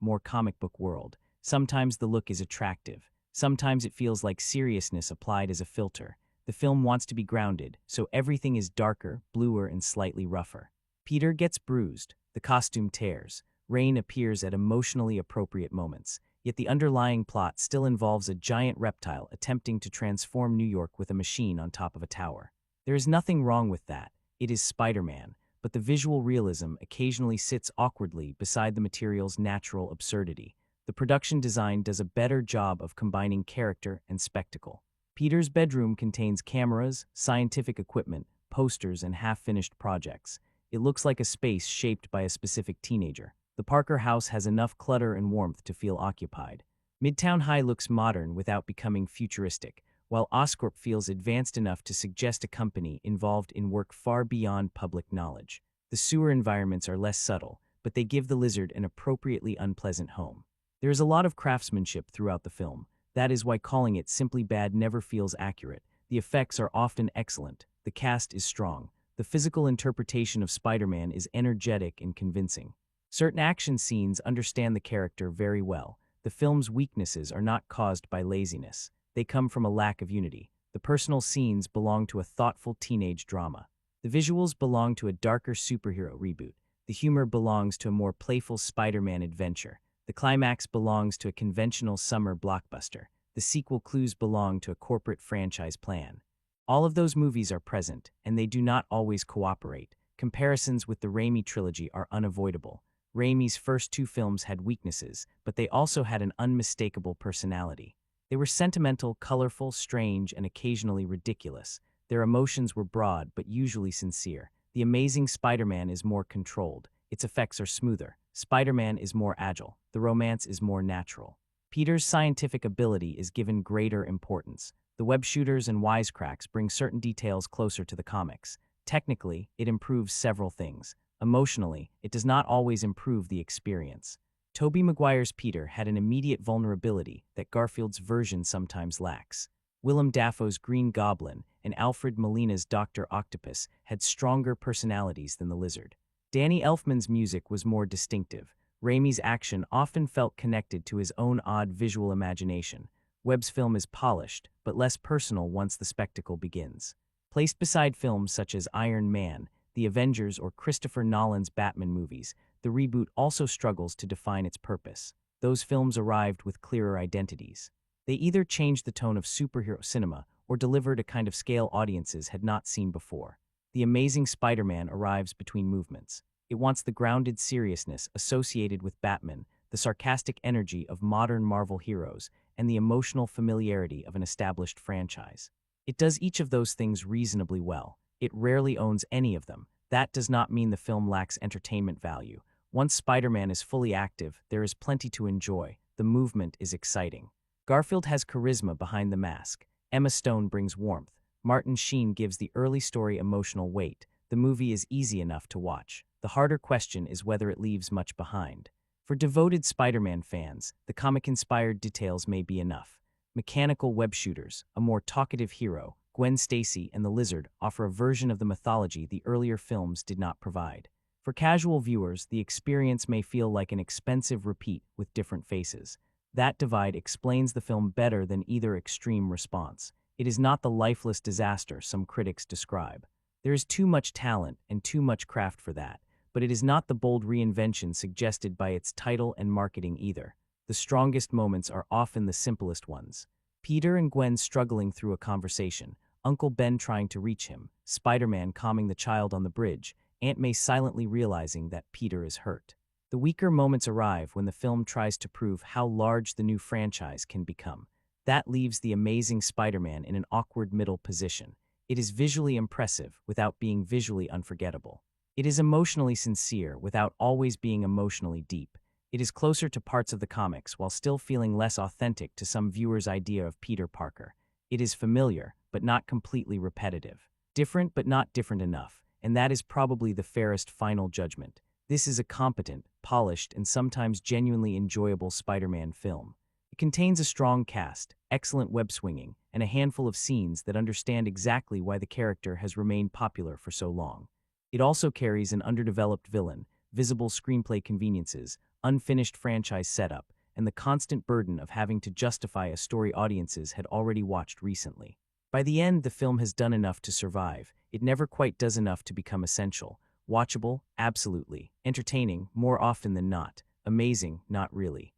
more comic book world. Sometimes the look is attractive. Sometimes it feels like seriousness applied as a filter. The film wants to be grounded, so everything is darker, bluer, and slightly rougher. Peter gets bruised. The costume tears. Rain appears at emotionally appropriate moments. Yet the underlying plot still involves a giant reptile attempting to transform New York with a machine on top of a tower. There is nothing wrong with that. It is Spider-Man, but the visual realism occasionally sits awkwardly beside the material's natural absurdity. The production design does a better job of combining character and spectacle. Peter's bedroom contains cameras, scientific equipment, posters, and half-finished projects. It looks like a space shaped by a specific teenager. The Parker house has enough clutter and warmth to feel occupied. Midtown High looks modern without becoming futuristic, while Oscorp feels advanced enough to suggest a company involved in work far beyond public knowledge. The sewer environments are less subtle, but they give the lizard an appropriately unpleasant home. There is a lot of craftsmanship throughout the film. That is why calling it simply bad never feels accurate. The effects are often excellent. The cast is strong. The physical interpretation of Spider-Man is energetic and convincing. Certain action scenes understand the character very well. The film's weaknesses are not caused by laziness. They come from a lack of unity. The personal scenes belong to a thoughtful teenage drama. The visuals belong to a darker superhero reboot. The humor belongs to a more playful Spider-Man adventure. The climax belongs to a conventional summer blockbuster. The sequel clues belong to a corporate franchise plan. All of those movies are present, and they do not always cooperate. Comparisons with the Raimi trilogy are unavoidable. Raimi's first two films had weaknesses, but they also had an unmistakable personality. They were sentimental, colorful, strange, and occasionally ridiculous. Their emotions were broad, but usually sincere. The Amazing Spider-Man is more controlled. Its effects are smoother. Spider-Man is more agile. The romance is more natural. Peter's scientific ability is given greater importance. The web shooters and wisecracks bring certain details closer to the comics. Technically, it improves several things. Emotionally, it does not always improve the experience. Tobey Maguire's Peter had an immediate vulnerability that Garfield's version sometimes lacks. Willem Dafoe's Green Goblin and Alfred Molina's Dr. Octopus had stronger personalities than the Lizard. Danny Elfman's music was more distinctive. Raimi's action often felt connected to his own odd visual imagination. Webb's film is polished, but less personal once the spectacle begins. Placed beside films such as Iron Man, The Avengers, or Christopher Nolan's Batman movies, the reboot also struggles to define its purpose. Those films arrived with clearer identities. They either changed the tone of superhero cinema or delivered a kind of scale audiences had not seen before. The Amazing Spider-Man arrives between movements. It wants the grounded seriousness associated with Batman, the sarcastic energy of modern Marvel heroes, and the emotional familiarity of an established franchise. It does each of those things reasonably well. It rarely owns any of them. That does not mean the film lacks entertainment value. Once Spider-Man is fully active, there is plenty to enjoy. The movement is exciting. Garfield has charisma behind the mask. Emma Stone brings warmth. Martin Sheen gives the early story emotional weight. The movie is easy enough to watch. The harder question is whether it leaves much behind. For devoted Spider-Man fans, the comic-inspired details may be enough. Mechanical web shooters, a more talkative hero, Gwen Stacy and the Lizard offer a version of the mythology the earlier films did not provide. For casual viewers, the experience may feel like an expensive repeat with different faces. That divide explains the film better than either extreme response. It is not the lifeless disaster some critics describe. There is too much talent and too much craft for that, but it is not the bold reinvention suggested by its title and marketing either. The strongest moments are often the simplest ones. Peter and Gwen struggling through a conversation, Uncle Ben trying to reach him, Spider-Man calming the child on the bridge, Aunt May silently realizing that Peter is hurt. The weaker moments arrive when the film tries to prove how large the new franchise can become. That leaves the Amazing Spider-Man in an awkward middle position. It is visually impressive without being visually unforgettable. It is emotionally sincere without always being emotionally deep. It is closer to parts of the comics while still feeling less authentic to some viewers' idea of Peter Parker. It is familiar, but not completely repetitive. Different, but not different enough, and that is probably the fairest final judgment. This is a competent, polished, and sometimes genuinely enjoyable Spider-Man film. It contains a strong cast, excellent web swinging, and a handful of scenes that understand exactly why the character has remained popular for so long. It also carries an underdeveloped villain, visible screenplay conveniences, unfinished franchise setup, and the constant burden of having to justify a story audiences had already watched recently. By the end, the film has done enough to survive. It never quite does enough to become essential. Watchable? Absolutely. Entertaining? More often than not. Amazing? Not really.